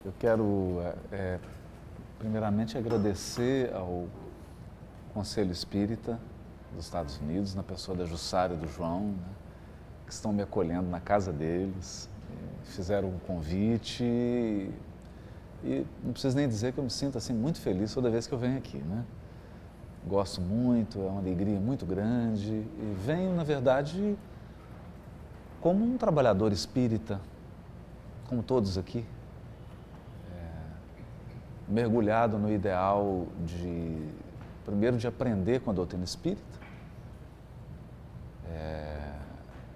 Eu quero, primeiramente, agradecer ao Conselho Espírita dos Estados Unidos, na pessoa da Jussara e do João, né, que estão me acolhendo na casa deles, fizeram um convite e não preciso nem dizer que eu me sinto assim muito feliz toda vez que eu venho aqui, né? Gosto muito, é uma alegria muito grande e venho, na verdade, como um trabalhador espírita, como todos aqui, mergulhado no ideal de, primeiro, de aprender com a doutrina espírita,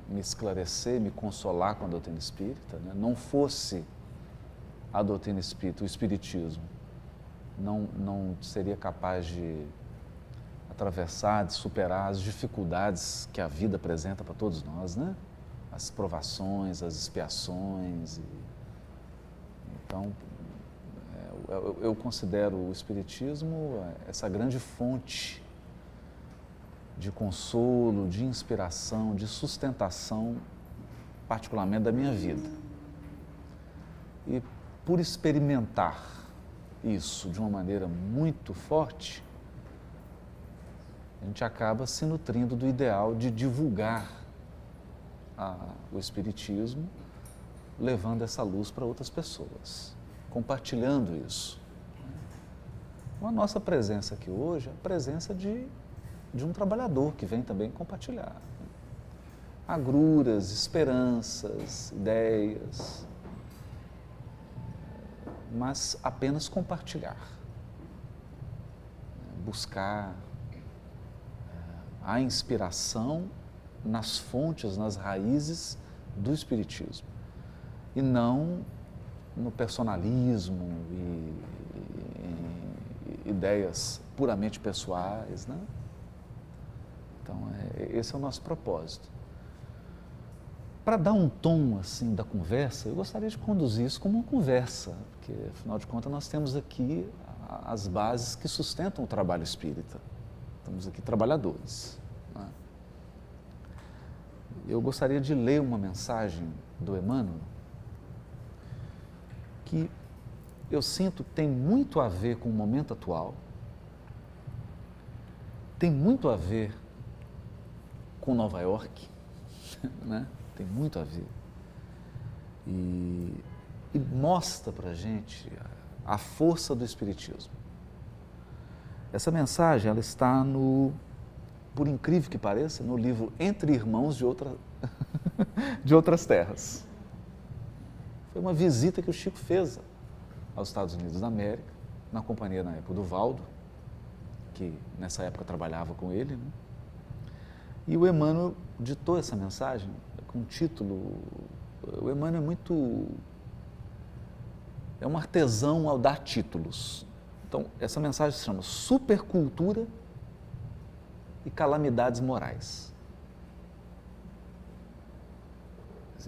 me esclarecer, me consolar com a doutrina espírita, né? Não fosse a doutrina espírita, o espiritismo, não seria capaz de atravessar, de superar as dificuldades que a vida apresenta para todos nós, né? As provações, as expiações. Então, eu considero o espiritismo essa grande fonte de consolo, de inspiração, de sustentação, particularmente da minha vida. E por experimentar isso de uma maneira muito forte, a gente acaba se nutrindo do ideal de divulgar o espiritismo, levando essa luz para outras pessoas, compartilhando isso. Então, a nossa presença aqui hoje é a presença de um trabalhador que vem também compartilhar agruras, esperanças, ideias, mas apenas compartilhar, buscar a inspiração nas fontes, nas raízes do espiritismo e não no personalismo e ideias puramente pessoais, né? Então, esse é o nosso propósito. Para dar um tom, assim, da conversa, eu gostaria de conduzir isso como uma conversa, porque, afinal de contas, nós temos aqui as bases que sustentam o trabalho espírita. Estamos aqui trabalhadores, né? Eu gostaria de ler uma mensagem do Emmanuel que eu sinto que tem muito a ver com o momento atual, tem muito a ver com Nova York, né? Tem muito a ver. E mostra para a gente a força do Espiritismo. Essa mensagem, ela está por incrível que pareça, no livro Entre Irmãos de Outras Terras. Foi uma visita que o Chico fez aos Estados Unidos da América, na companhia, na época, do Valdo, que nessa época trabalhava com ele, né? E o Emmanuel ditou essa mensagem com um título. O Emmanuel é um artesão ao dar títulos. Então, essa mensagem se chama Supercultura e Calamidades Morais.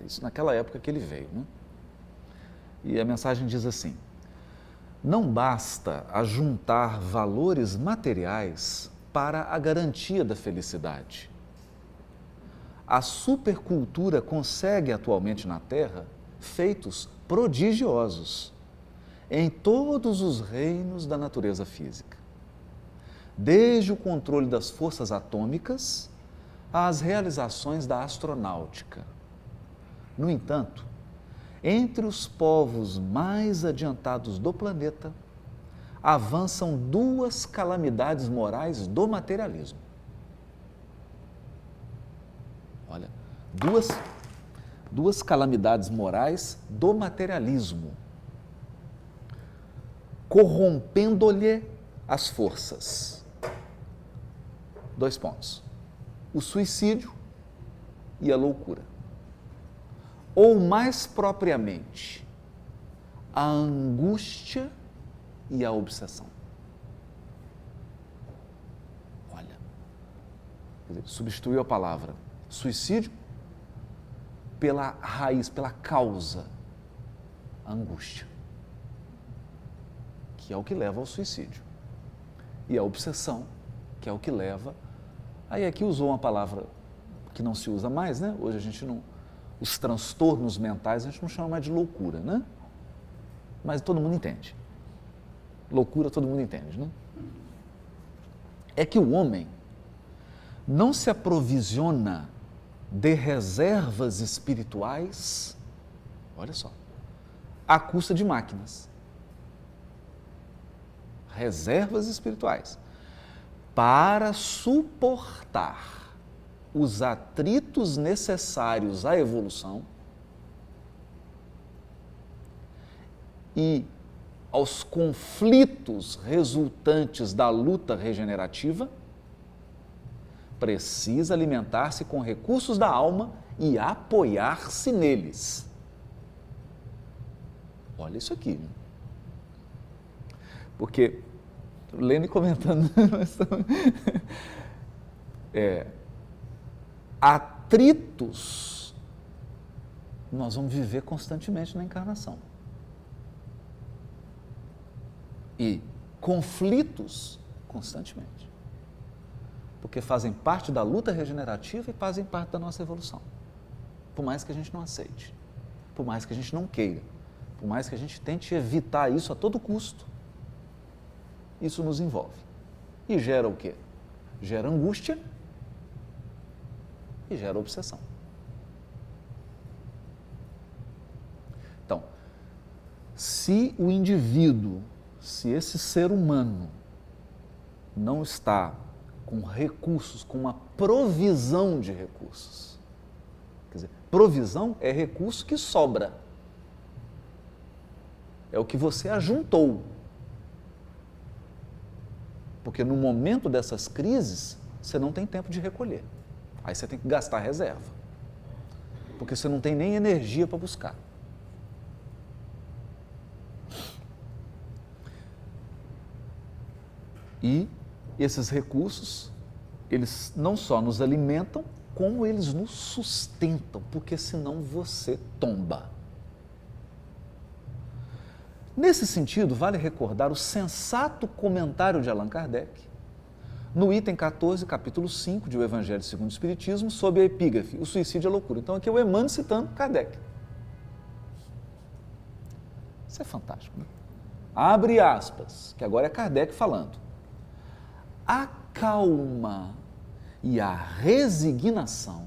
Isso naquela época que ele veio, né? E a mensagem diz assim: não basta ajuntar valores materiais para a garantia da felicidade. A supercultura consegue atualmente na Terra feitos prodigiosos em todos os reinos da natureza física, desde o controle das forças atômicas às realizações da astronáutica. No entanto, entre os povos mais adiantados do planeta, avançam duas calamidades morais do materialismo. Olha, duas calamidades morais do materialismo, corrompendo-lhe as forças. 2 pontos. O suicídio e a loucura. Ou, mais propriamente, a angústia e a obsessão. Olha, substituiu a palavra suicídio pela raiz, pela causa, a angústia, que é o que leva ao suicídio, e a obsessão, que é o que leva... Aí aqui usou uma palavra que não se usa mais, né? Hoje a gente não... Os transtornos mentais a gente não chama mais de loucura, né? mas todo mundo entende. Loucura todo mundo entende, né? É que o homem não se aprovisiona de reservas espirituais, olha só, à custa de máquinas. Reservas espirituais para suportar os atritos necessários à evolução e aos conflitos resultantes da luta regenerativa, precisa alimentar-se com recursos da alma e apoiar-se neles. Olha isso aqui. Porque, lendo e comentando, atritos nós vamos viver constantemente na encarnação. E conflitos constantemente. Porque fazem parte da luta regenerativa e fazem parte da nossa evolução. Por mais que a gente não aceite, por mais que a gente não queira, por mais que a gente tente evitar isso a todo custo, isso nos envolve. E gera o quê? Gera angústia e gera obsessão. Então, se o indivíduo, se esse ser humano não está com recursos, com uma provisão de recursos, quer dizer, provisão é recurso que sobra, é o que você ajuntou, porque no momento dessas crises, você não tem tempo de recolher, aí você tem que gastar reserva, porque você não tem nem energia para buscar. E esses recursos, eles não só nos alimentam, como eles nos sustentam, porque senão você tomba. Nesse sentido, vale recordar o sensato comentário de Allan Kardec, no item 14, capítulo 5 de O Evangelho segundo o Espiritismo, sob a epígrafe, o suicídio é loucura. Então aqui é o Emmanuel citando Kardec. Isso é fantástico, né? Abre aspas, que agora é Kardec falando. A calma e a resignação,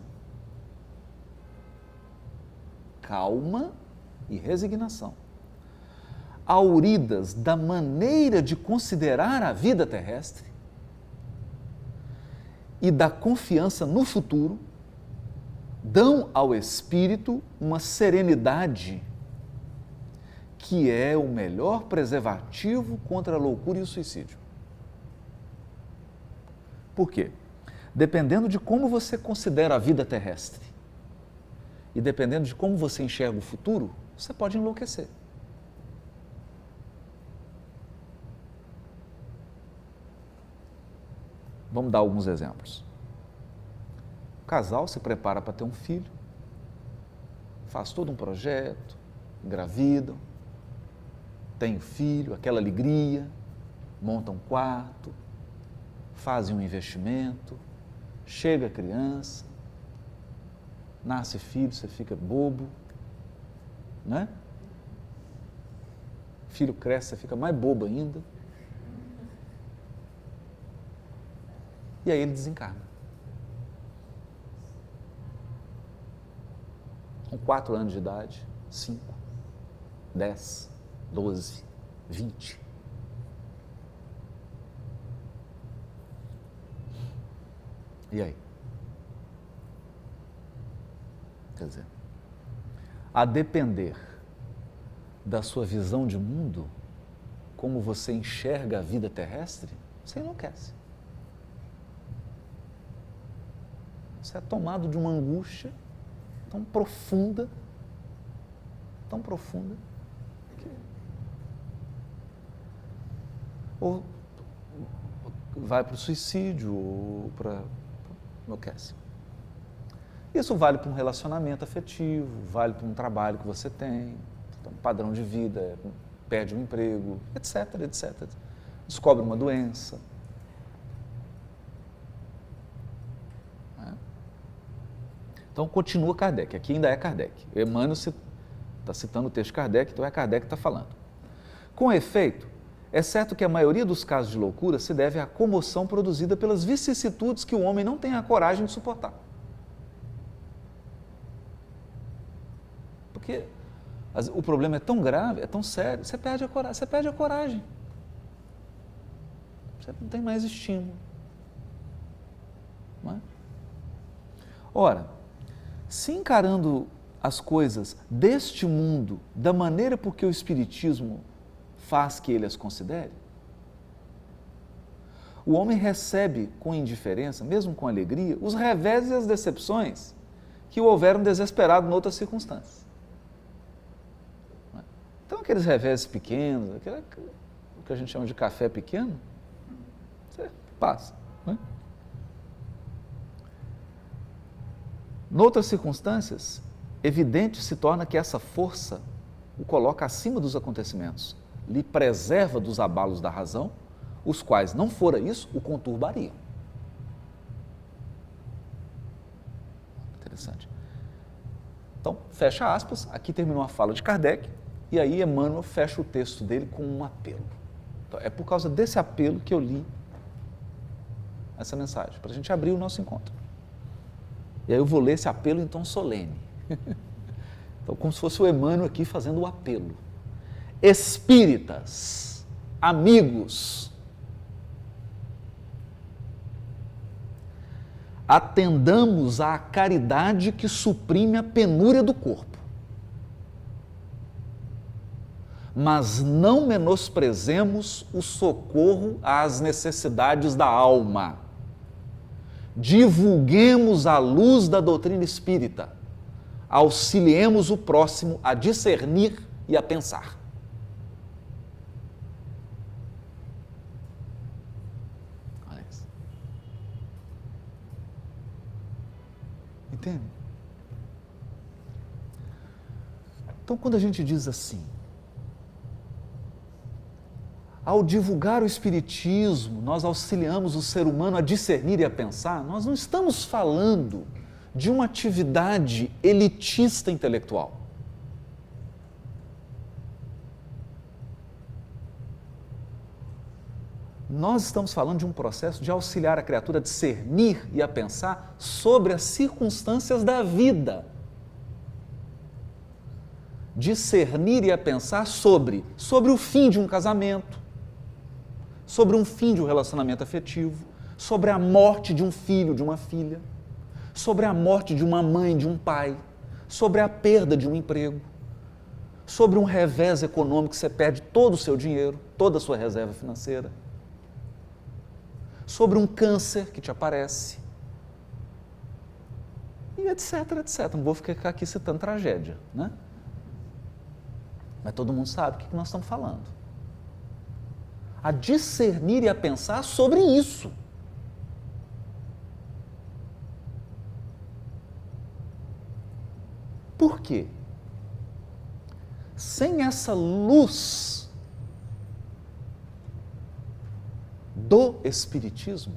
calma e resignação, auridas da maneira de considerar a vida terrestre e da confiança no futuro, dão ao espírito uma serenidade que é o melhor preservativo contra a loucura e o suicídio. Por quê? Dependendo de como você considera a vida terrestre e dependendo de como você enxerga o futuro, você pode enlouquecer. Vamos dar alguns exemplos. O casal se prepara para ter um filho, faz todo um projeto, engravidam, tem o filho, aquela alegria, monta um quarto, fazem um investimento, chega a criança, nasce filho, você fica bobo, né? Filho cresce, você fica mais bobo ainda. E aí ele desencarna. Com 4 anos de idade, 5, 10, 12, 20. E aí? Quer dizer, a depender da sua visão de mundo, como você enxerga a vida terrestre, você enlouquece. Você é tomado de uma angústia tão profunda, que... ou vai para o suicídio, ou para... enlouquece. Isso vale para um relacionamento afetivo, vale para um trabalho que você tem, um padrão de vida, perde um emprego, etc, etc. Descobre uma doença. Então, continua Kardec, aqui ainda é Kardec. Emmanuel está citando o texto de Kardec, então é Kardec que está falando. Com efeito, é certo que a maioria dos casos de loucura se deve à comoção produzida pelas vicissitudes que o homem não tem a coragem de suportar. Porque o problema é tão grave, é tão sério, você perde a coragem. Você não tem mais estímulo. Não é? Ora, se encarando as coisas deste mundo da maneira por que o Espiritismo faz que ele as considere, o homem recebe com indiferença, mesmo com alegria, os reveses e as decepções que o houveram desesperado em outras circunstâncias. Então, aqueles reveses pequenos, o que a gente chama de café pequeno, você passa. Né? Noutras circunstâncias, evidente se torna que essa força o coloca acima dos acontecimentos, lhe preserva dos abalos da razão, os quais, não fora isso, o conturbariam. Interessante. Então, fecha aspas, aqui terminou a fala de Kardec, e aí Emmanuel fecha o texto dele com um apelo. Então, é por causa desse apelo que eu li essa mensagem, para a gente abrir o nosso encontro. E aí eu vou ler esse apelo em tom solene. Então, como se fosse o Emmanuel aqui fazendo o apelo. Espíritas, amigos, atendamos à caridade que suprime a penúria do corpo, mas não menosprezemos o socorro às necessidades da alma. Divulguemos a luz da doutrina espírita, auxiliemos o próximo a discernir e a pensar. Olha isso. Entende? Então, quando a gente diz assim, ao divulgar o Espiritismo, nós auxiliamos o ser humano a discernir e a pensar, nós não estamos falando de uma atividade elitista intelectual. Nós estamos falando de um processo de auxiliar a criatura a discernir e a pensar sobre as circunstâncias da vida. Discernir e a pensar sobre o fim de um casamento, sobre um fim de um relacionamento afetivo, sobre a morte de um filho, de uma filha, sobre a morte de uma mãe, de um pai, sobre a perda de um emprego, sobre um revés econômico que você perde todo o seu dinheiro, toda a sua reserva financeira, sobre um câncer que te aparece, e etc, etc. Não vou ficar aqui citando tragédia, né? Mas todo mundo sabe o que nós estamos falando. A discernir e a pensar sobre isso. Por quê? Sem essa luz do Espiritismo,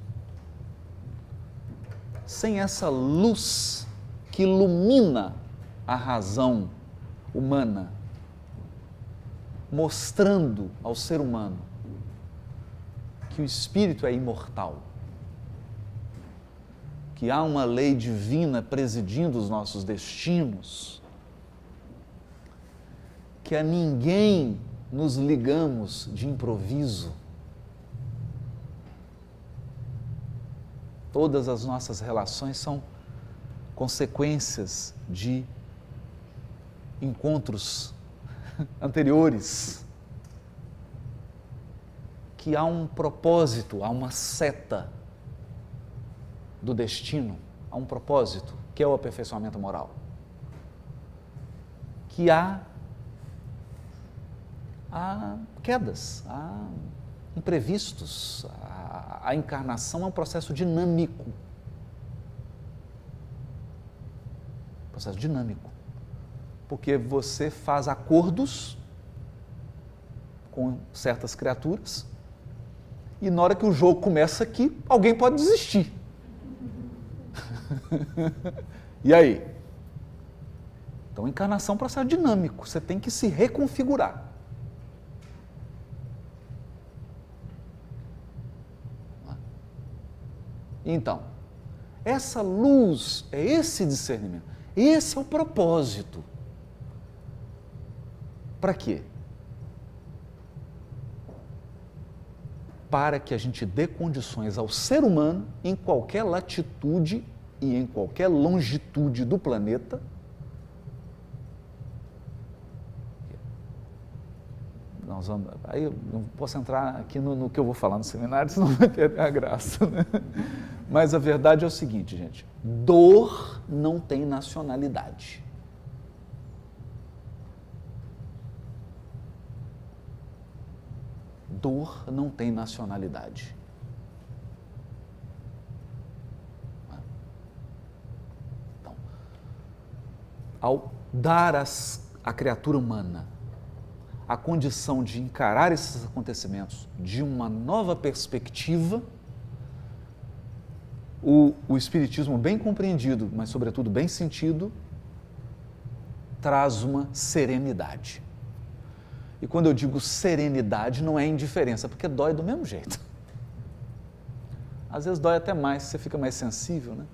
sem essa luz que ilumina a razão humana, mostrando ao ser humano que o espírito é imortal, que há uma lei divina presidindo os nossos destinos, que a ninguém nos ligamos de improviso. Todas as nossas relações são consequências de encontros anteriores, que há um propósito, há uma seta do destino, há um propósito, que é o aperfeiçoamento moral, que há quedas, há imprevistos, a encarnação é um processo dinâmico, porque você faz acordos com certas criaturas e na hora que o jogo começa aqui, alguém pode desistir. E aí? Então, encarnação é um processo dinâmico, você tem que se reconfigurar. Então, essa luz, é esse discernimento, esse é o propósito. Para quê? Para que a gente dê condições ao ser humano, em qualquer latitude e em qualquer longitude do planeta, aí eu não posso entrar aqui no que eu vou falar no seminário, senão vai perder a graça, né? Mas a verdade é o seguinte, gente, dor não tem nacionalidade. Dor não tem nacionalidade. Então, ao dar à criatura humana a condição de encarar esses acontecimentos de uma nova perspectiva, o Espiritismo bem compreendido, mas sobretudo bem sentido, traz uma serenidade. E quando eu digo serenidade, não é indiferença, porque dói do mesmo jeito. Às vezes dói até mais, você fica mais sensível, né?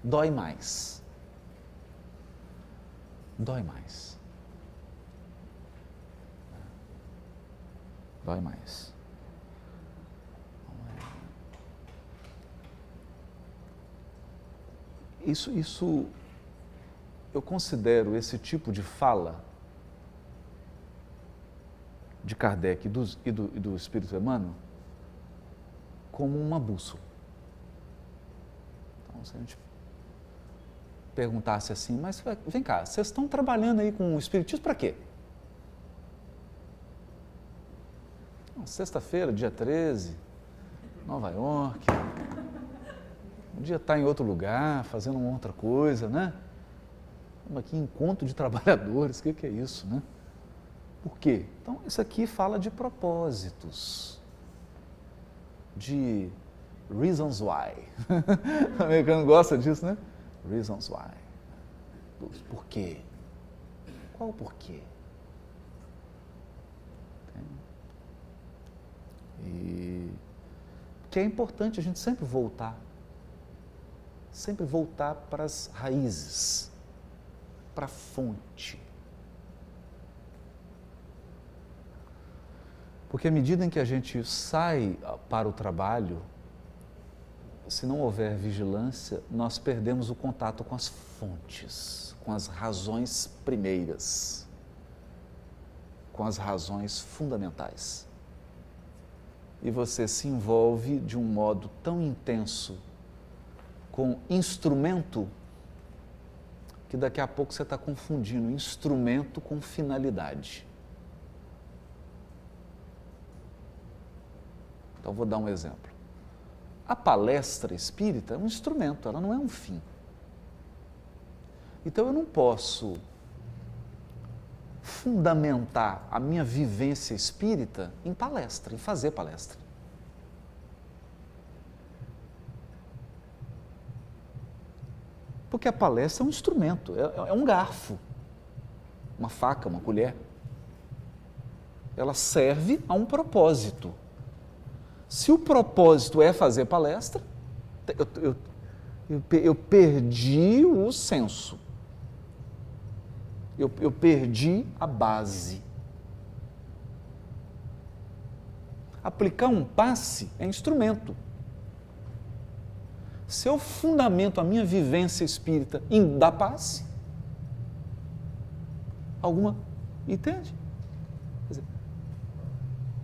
Dói mais. Dói mais. Dói mais. Isso, eu considero esse tipo de fala de Kardec e do Espírito Emmanuel como uma bússola. Então, se a gente perguntasse assim, mas vem cá, vocês estão trabalhando aí com o Espiritismo para quê? Sexta-feira, dia 13, Nova York, um dia está em outro lugar, fazendo uma outra coisa, né? Estamos aqui em encontro de trabalhadores, o que é isso, né? Por quê? Então, isso aqui fala de propósitos, de reasons why. O americano gosta disso, né? Reasons why. Por quê? Qual o porquê? E que é importante a gente sempre voltar para as raízes, para a fonte. Porque à medida em que a gente sai para o trabalho, se não houver vigilância, nós perdemos o contato com as fontes, com as razões primeiras, com as razões fundamentais. E você se envolve de um modo tão intenso com instrumento que daqui a pouco você está confundindo instrumento com finalidade. Então, vou dar um exemplo. A palestra espírita é um instrumento, ela não é um fim. Então, eu não posso fundamentar a minha vivência espírita em palestra, em fazer palestra. Porque a palestra é um instrumento, é um garfo, uma faca, uma colher. Ela serve a um propósito. Se o propósito é fazer palestra, eu perdi o senso. Eu perdi a base. Aplicar um passe é instrumento. Se eu fundamento a minha vivência espírita em dar passe, entende? Quer dizer,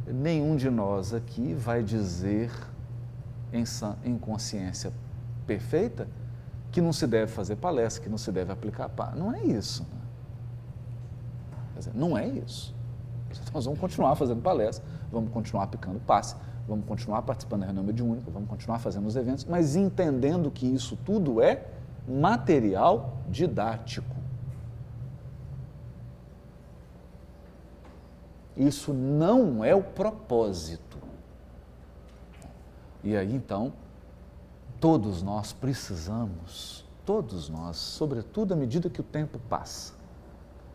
nenhum de nós aqui vai dizer em consciência perfeita que não se deve fazer palestra, que não se deve aplicar passe. Não é isso. Né? Quer dizer, não é isso. Nós vamos continuar fazendo palestra, vamos continuar aplicando passe, vamos continuar participando da reunião mediúnica, vamos continuar fazendo os eventos, mas entendendo que isso tudo é material didático. Isso não é o propósito. E aí, então, todos nós precisamos, todos nós, sobretudo à medida que o tempo passa,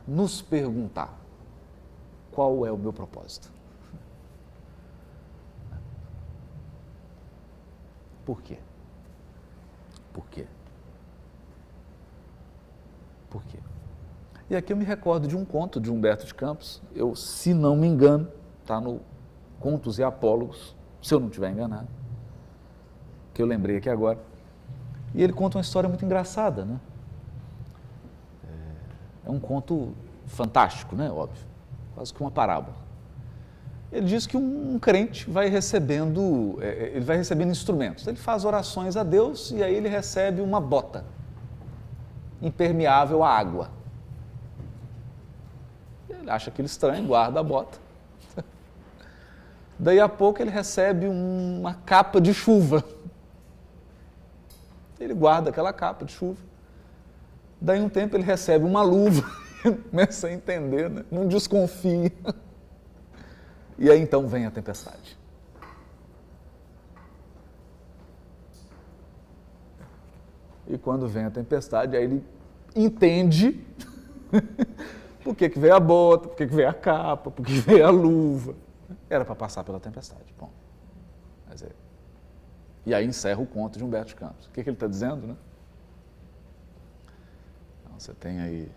nos perguntar qual é o meu propósito. Por quê? Por quê? Por quê? E aqui eu me recordo de um conto de Humberto de Campos, eu, se não me engano, está no Contos e Apólogos, se eu não estiver enganado, que eu lembrei aqui agora. E ele conta uma história muito engraçada, né? É um conto fantástico, né? Óbvio, quase que uma parábola. Ele diz que um crente vai recebendo instrumentos. Ele faz orações a Deus e aí ele recebe uma bota impermeável à água. Ele acha aquilo estranho, guarda a bota. Daí a pouco ele recebe uma capa de chuva. Ele guarda aquela capa de chuva. Daí um tempo ele recebe uma luva. Começa a entender, né? Não desconfia. E aí então vem a tempestade. E quando vem a tempestade, aí ele entende por que veio a bota, por que veio a capa, por que veio a luva. Era para passar pela tempestade. Bom, mas e aí encerra o conto de Humberto de Campos. O que ele está dizendo, né? Então, você tem aí...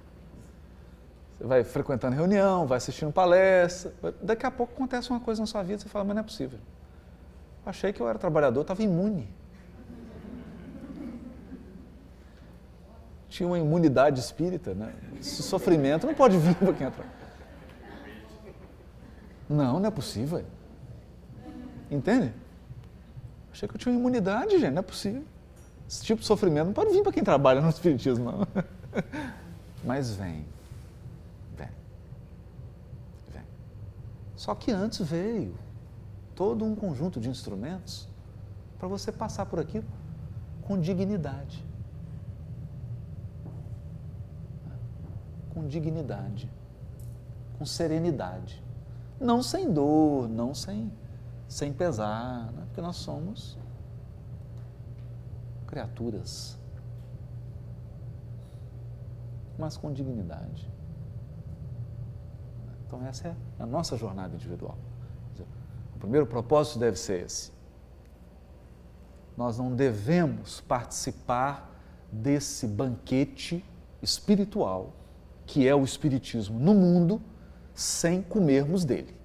Você vai frequentando reunião, vai assistindo palestra, daqui a pouco acontece uma coisa na sua vida, você fala, mas não é possível. Achei que eu era trabalhador, estava imune. Tinha uma imunidade espírita, né? Esse sofrimento não pode vir para quem entra. Não é possível. Entende? Achei que eu tinha uma imunidade, gente, não é possível. Esse tipo de sofrimento não pode vir para quem trabalha no espiritismo, não. Mas vem. Só que antes veio todo um conjunto de instrumentos para você passar por aquilo com dignidade. Com dignidade, com serenidade. Não sem dor, não sem pesar, né? Porque nós somos criaturas, mas com dignidade. Então essa é a nossa jornada individual. O primeiro propósito deve ser esse. Nós não devemos participar desse banquete espiritual que é o espiritismo no mundo sem comermos dele.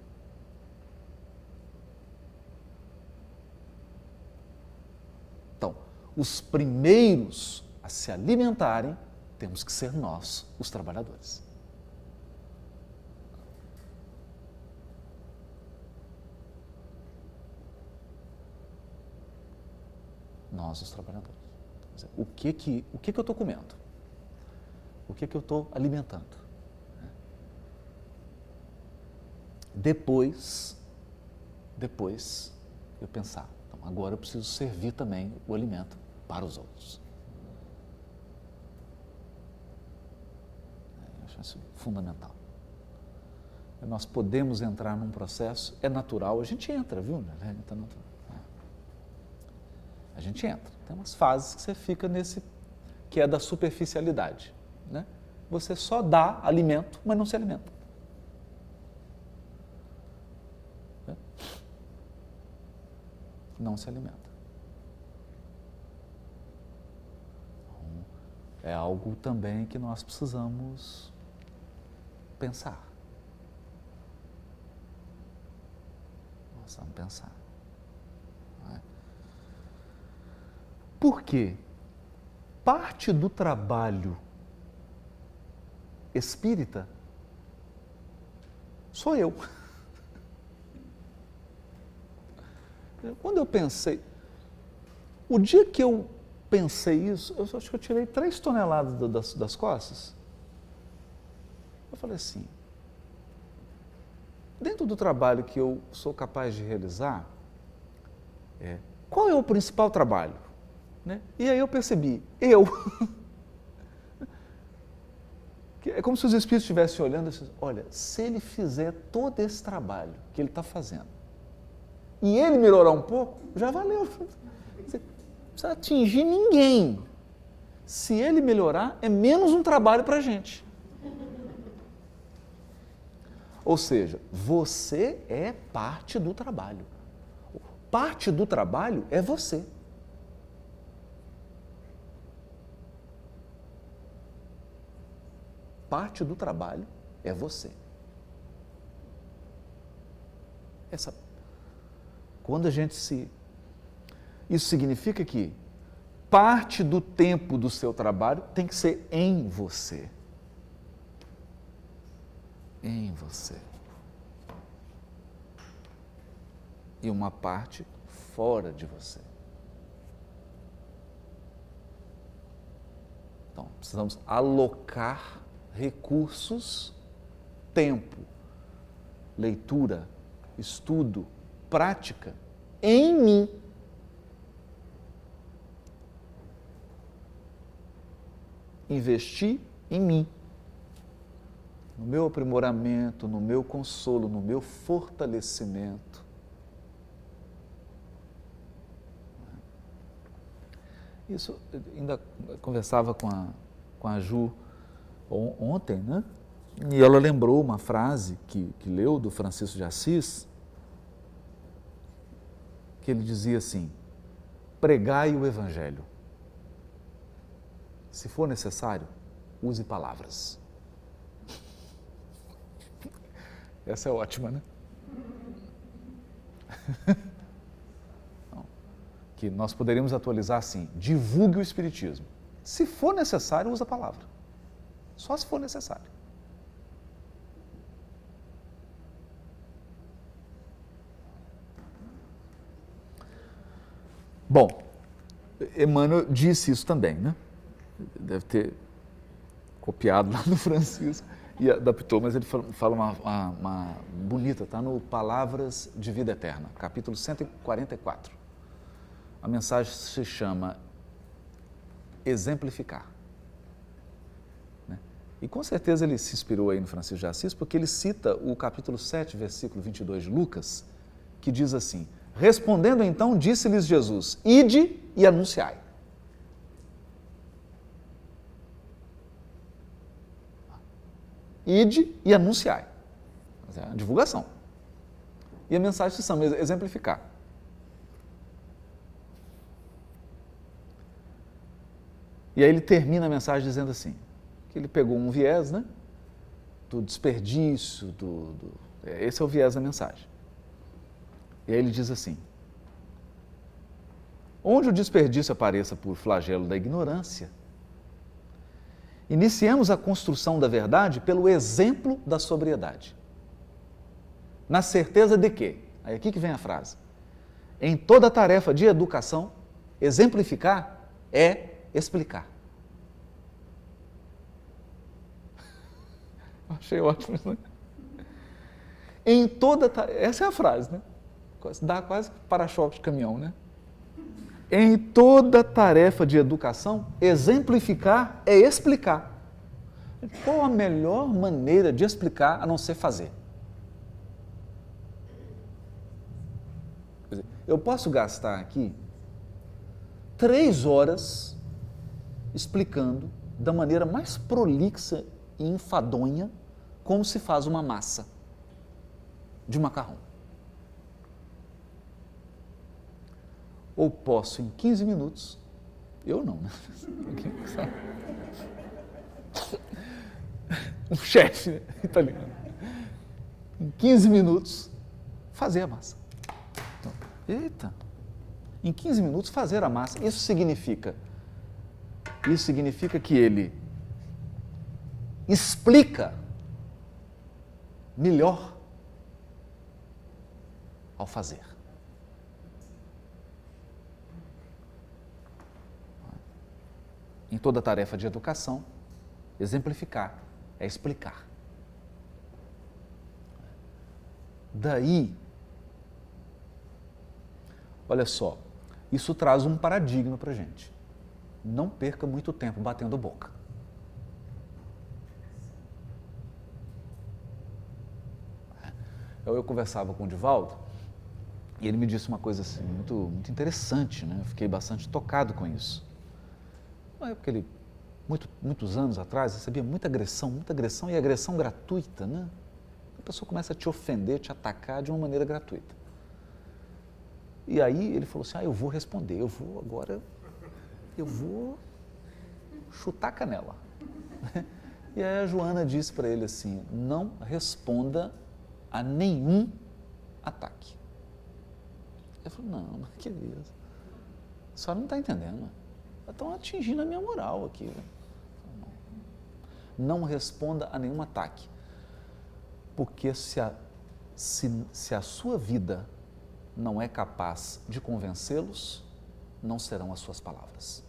Então, os primeiros a se alimentarem temos que ser nós, os trabalhadores. Nós, os trabalhadores. O que eu estou comendo? O que eu estou alimentando? Depois eu pensar, então, agora eu preciso servir também o alimento para os outros. Eu acho isso fundamental. Nós podemos entrar num processo, é natural, a gente entra, viu? A gente entra. Tem umas fases que você fica nesse, que é da superficialidade, né? Você só dá alimento, mas não se alimenta. Não se alimenta. Então, é algo também que nós precisamos pensar. Nós precisamos pensar. Por quê? Parte do trabalho espírita sou eu. Quando eu pensei, o dia que eu pensei isso, eu acho que eu tirei 3 toneladas das costas. Eu falei assim, dentro do trabalho que eu sou capaz de realizar, qual é o principal trabalho? Né? E aí eu percebi, eu. É como se os espíritos estivessem olhando e assim, olha, se ele fizer todo esse trabalho que ele está fazendo, e ele melhorar um pouco, já valeu. Não precisa atingir ninguém. Se ele melhorar, é menos um trabalho para a gente. Ou seja, você é parte do trabalho. Parte do trabalho é você. parte do trabalho é você. Quando a gente Isso significa que parte do tempo do seu trabalho tem que ser em você. Em você. E uma parte fora de você. Então, precisamos alocar recursos, tempo, leitura, estudo, prática em mim. Investir em mim, no meu aprimoramento, no meu consolo, no meu fortalecimento. Isso, ainda conversava com a Ju ontem, né? E ela lembrou uma frase que leu do Francisco de Assis, que ele dizia assim: pregai o Evangelho. Se for necessário, use palavras. Essa é ótima, né? Que nós poderíamos atualizar assim: divulgue o Espiritismo. Se for necessário, use a palavra. Só se for necessário. Bom, Emmanuel disse isso também, né? Deve ter copiado lá do Francisco e adaptou, mas ele fala uma bonita, está no Palavras de Vida Eterna, capítulo 144. A mensagem se chama Exemplificar. Né? E com certeza ele se inspirou aí no Francisco de Assis, porque ele cita o capítulo 7, versículo 22 de Lucas, que diz assim: respondendo então, disse-lhes Jesus: ide e anunciai. Ide e anunciai. É a divulgação. E a mensagem se chama exemplificar. E aí ele termina a mensagem dizendo assim, que ele pegou um viés, né, do desperdício, esse é o viés da mensagem. E aí ele diz assim: onde o desperdício apareça por flagelo da ignorância, iniciemos a construção da verdade pelo exemplo da sobriedade. Na certeza de que, aí aqui que vem a frase, em toda tarefa de educação, exemplificar é explicar. Achei ótimo, né? Em toda tarefa, essa é a frase, né? Dá quase para-choque de caminhão, né? Em toda tarefa de educação, exemplificar é explicar. Qual a melhor maneira de explicar a não ser fazer? Quer dizer, eu posso gastar aqui 3 horas explicando da maneira mais prolixa e enfadonha como se faz uma massa de macarrão. Ou posso, em 15 minutos, eu não, né? Um chefe italiano, em 15 minutos, fazer a massa. Então, eita! Em 15 minutos, fazer a massa. Isso significa que ele explica melhor ao fazer. Em toda tarefa de educação, exemplificar é explicar. Daí, olha só, isso traz um paradigma para a gente. Não perca muito tempo batendo boca. Eu conversava com o Divaldo e ele me disse uma coisa assim, muito interessante, né? Eu fiquei bastante tocado com isso. Porque ele, muitos anos atrás, recebia muita agressão e agressão gratuita, né? A pessoa começa a te ofender, te atacar de uma maneira gratuita. E aí ele falou assim, eu vou responder, eu vou chutar a canela. E aí a Joana disse para ele assim, não responda a nenhum ataque. Ele falou, não, mas que isso? A senhora não está entendendo. Estão atingindo a minha moral aqui. Não responda a nenhum ataque. Porque se a sua vida não é capaz de convencê-los, não serão as suas palavras.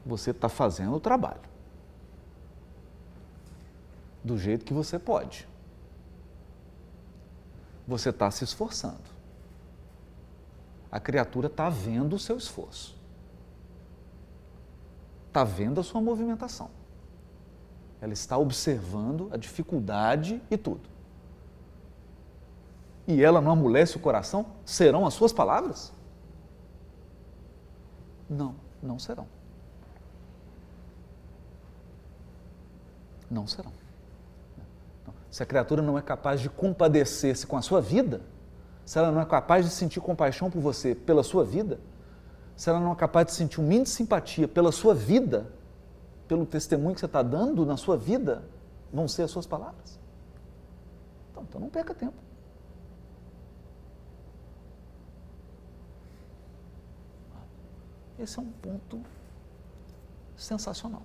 Você está fazendo o trabalho do jeito que você pode. Você está se esforçando. A criatura está vendo o seu esforço. Está vendo a sua movimentação. Ela está observando a dificuldade e tudo. E ela não amolece o coração? Serão as suas palavras? Não, não serão. Não serão. Se a criatura não é capaz de compadecer-se com a sua vida, se ela não é capaz de sentir compaixão por você pela sua vida, se ela não é capaz de sentir um mínimo de simpatia pela sua vida, pelo testemunho que você está dando na sua vida, vão ser as suas palavras. Então não perca tempo. Esse é um ponto sensacional.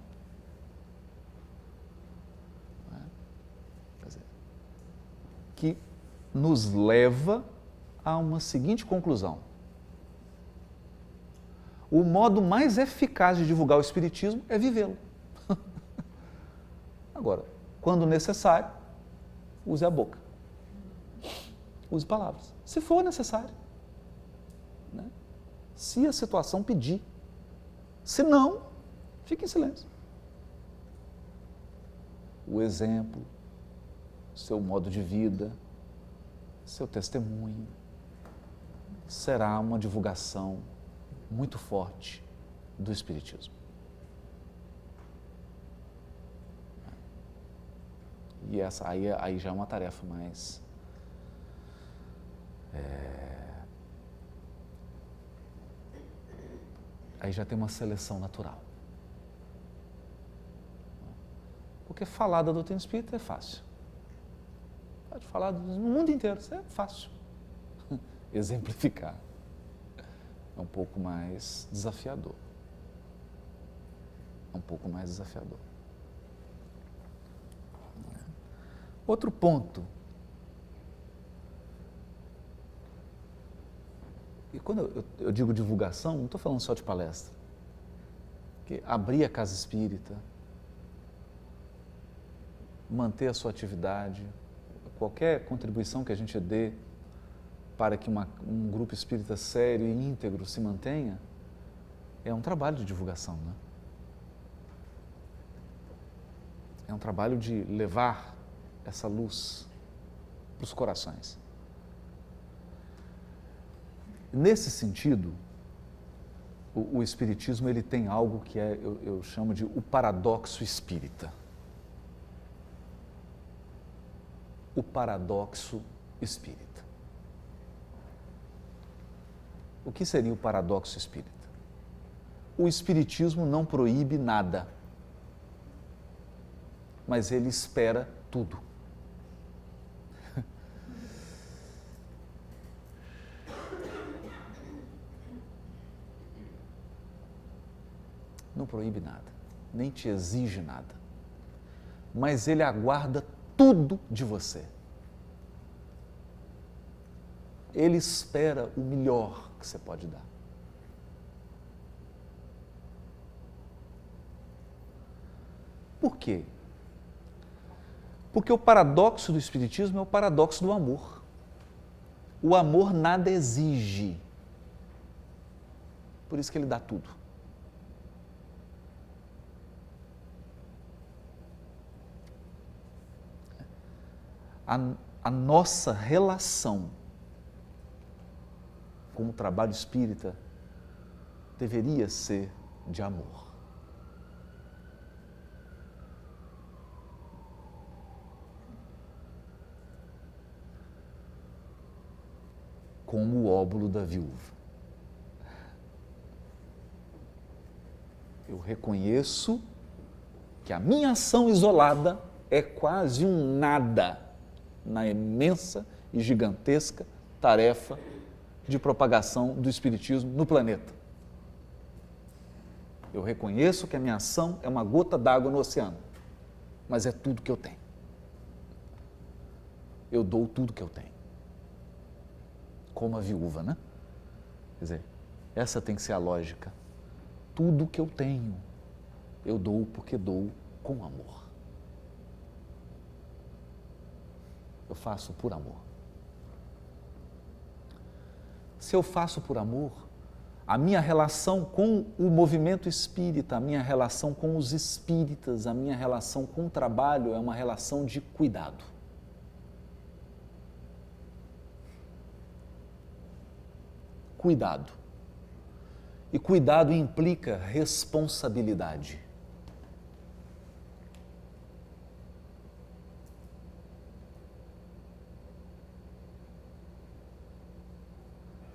Quer dizer, que nos leva a uma seguinte conclusão. O modo mais eficaz de divulgar o Espiritismo é vivê-lo. Agora, quando necessário, use a boca. Use palavras. Se for necessário. Né? Se a situação pedir. Se não, fique em silêncio. O exemplo, seu modo de vida, seu testemunho, será uma divulgação muito forte do Espiritismo. E essa aí já é uma tarefa mais aí já tem uma seleção natural. Porque falar da doutrina espírita é fácil. Pode falar no mundo inteiro, isso é fácil. Exemplificar é um pouco mais desafiador. É um pouco mais desafiador. Outro ponto. E quando eu digo divulgação, não estou falando só de palestra. Porque abrir a casa espírita, manter a sua atividade, qualquer contribuição que a gente dê para que um grupo espírita sério e íntegro se mantenha, é um trabalho de divulgação, né? É um trabalho de levar essa luz para os corações. Nesse sentido, o Espiritismo ele tem algo que eu chamo de o paradoxo espírita. O paradoxo espírita. O que seria o paradoxo espírita? O Espiritismo não proíbe nada, mas ele espera tudo. Não proíbe nada, nem te exige nada, mas ele aguarda tudo de você. Ele espera o melhor que você pode dar. Por quê? Porque o paradoxo do Espiritismo é o paradoxo do amor. O amor nada exige. Por isso que ele dá tudo. A nossa relação com o trabalho espírita deveria ser de amor. como o óbolo da viúva. Eu reconheço que a minha ação isolada é quase um nada na imensa e gigantesca tarefa de propagação do Espiritismo no planeta. Eu reconheço que a minha ação é uma gota d'água no oceano, mas é tudo que eu tenho. Eu dou tudo que eu tenho. Como a viúva, né? Quer dizer, essa tem que ser a lógica. Tudo que eu tenho, eu dou porque dou com amor. Eu faço por amor. Se eu faço por amor, a minha relação com o movimento espírita, a minha relação com os espíritas, a minha relação com o trabalho é uma relação de cuidado. Cuidado. E cuidado implica responsabilidade.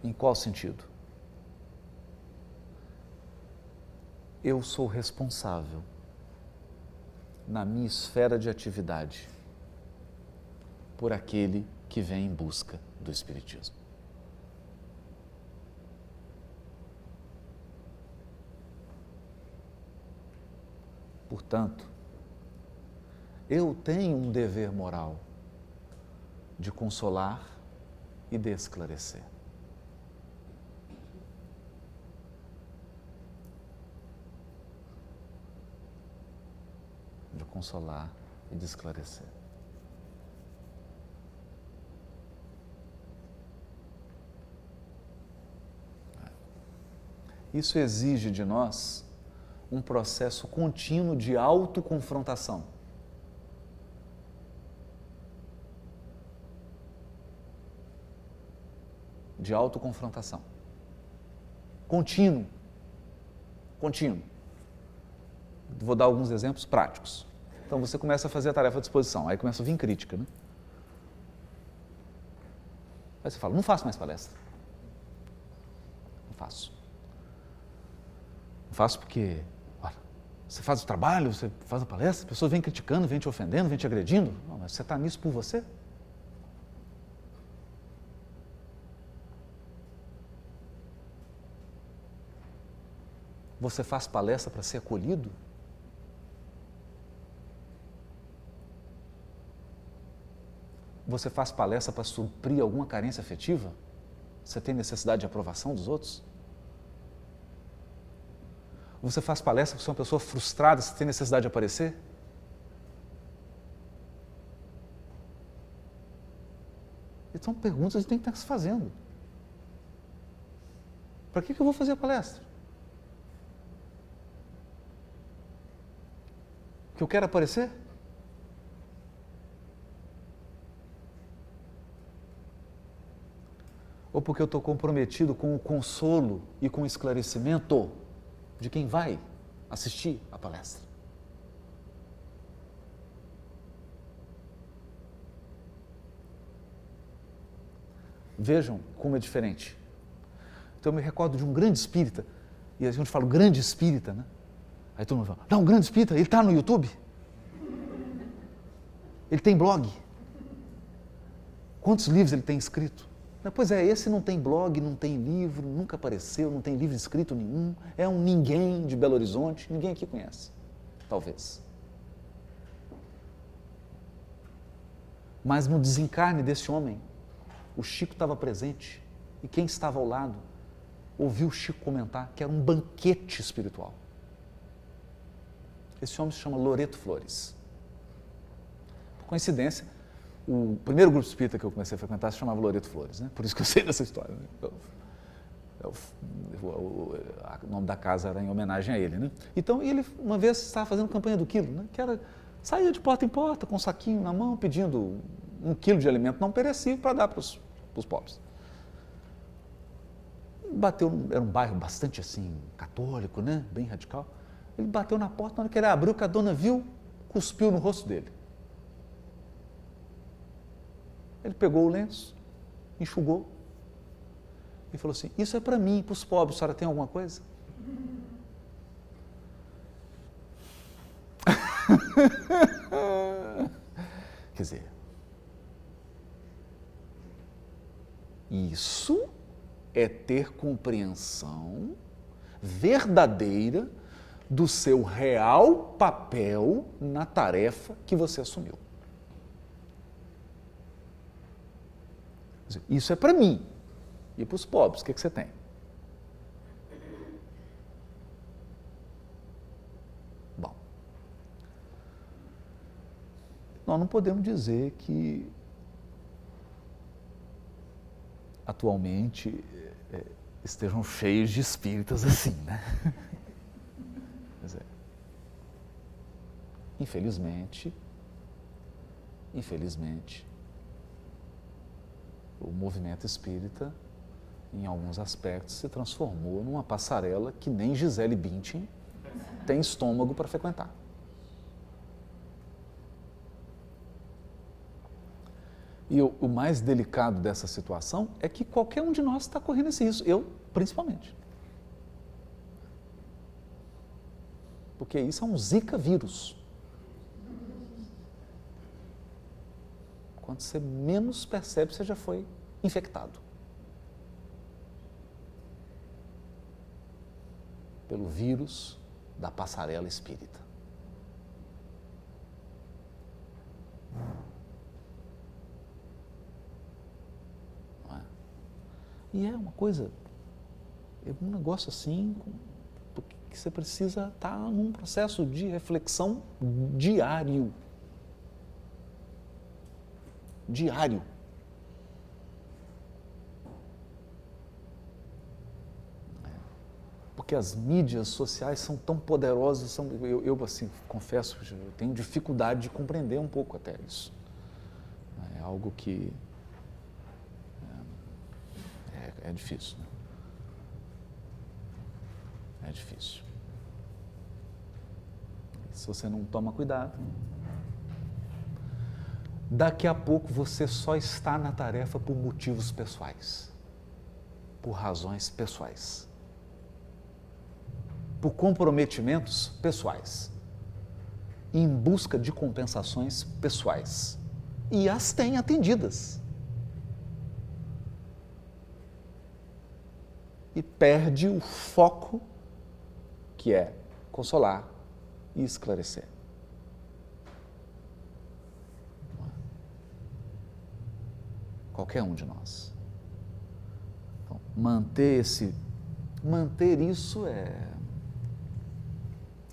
Em qual sentido? Eu sou responsável na minha esfera de atividade por aquele que vem em busca do Espiritismo. Portanto, eu tenho um dever moral de consolar e de esclarecer. De consolar e de esclarecer. Isso exige de nós um processo contínuo de autoconfrontação. De autoconfrontação. Contínuo. Contínuo. Vou dar alguns exemplos práticos. Então você começa a fazer a tarefa de exposição, aí começa a vir crítica, né? Aí você fala, não faço mais palestra. Não faço. Não faço porque, olha, você faz o trabalho, você faz a palestra, a pessoa vem criticando, vem te ofendendo, vem te agredindo. Não, mas você está nisso por você? Você faz palestra para ser acolhido? Você faz palestra para suprir alguma carência afetiva? Você tem necessidade de aprovação dos outros? Você faz palestra para ser uma pessoa frustrada, você tem necessidade de aparecer? Então, perguntas que a gente tem que estar se fazendo. Para que eu vou fazer a palestra? Porque eu quero aparecer? Ou porque eu estou comprometido com o consolo e com o esclarecimento de quem vai assistir a palestra? Vejam como é diferente. Então eu me recordo de um grande espírita, e a gente fala grande espírita, né? Aí todo mundo fala, não, um grande espírita, ele está no YouTube? Ele tem blog? Quantos livros ele tem escrito? Pois é, esse não tem blog, não tem livro, nunca apareceu, não tem livro escrito nenhum, é um ninguém de Belo Horizonte, ninguém aqui conhece, talvez. Mas no desencarne desse homem, o Chico estava presente, e quem estava ao lado ouviu o Chico comentar que era um banquete espiritual. Esse homem se chama Loreto Flores. Por coincidência, o primeiro grupo espírita que eu comecei a frequentar se chamava Loreto Flores, né? Por isso que eu sei dessa história. Né? O nome da casa era em homenagem a ele, né? Então, ele uma vez estava fazendo campanha do quilo, né? Que era, saía de porta em porta com um saquinho na mão, pedindo 1 quilo de alimento não perecível para dar para os pobres. Era um bairro bastante assim, católico, né? Bem radical. Ele bateu na porta, na hora que ele abriu, que a dona viu, cuspiu no rosto dele. Ele pegou o lenço, enxugou e falou assim, isso é para mim, para os pobres, a senhora tem alguma coisa? Quer dizer, isso é ter compreensão verdadeira do seu real papel na tarefa que você assumiu. Isso é para mim. E para os pobres, o que você tem? Bom, nós não podemos dizer que atualmente estejam cheios de espíritas assim, né? Quer dizer, infelizmente, o movimento espírita, em alguns aspectos, se transformou numa passarela que nem Gisele Bündchen tem estômago para frequentar. E o mais delicado dessa situação é que qualquer um de nós está correndo esse risco, eu principalmente. Porque isso é um Zika vírus. Quando você menos percebe, você já foi infectado pelo vírus da passarela espírita. Não é? E é uma coisa, é um negócio assim, que você precisa estar num processo de reflexão diário. Diário. Porque as mídias sociais são tão poderosas, eu assim, confesso, eu tenho dificuldade de compreender um pouco até isso. É algo que é difícil. Né? É difícil. Se você não toma cuidado, daqui a pouco você só está na tarefa por motivos pessoais, por razões pessoais, por comprometimentos pessoais, em busca de compensações pessoais. E as tem atendidas. E perde o foco que é consolar e esclarecer. Qualquer um de nós. Então, manter isso é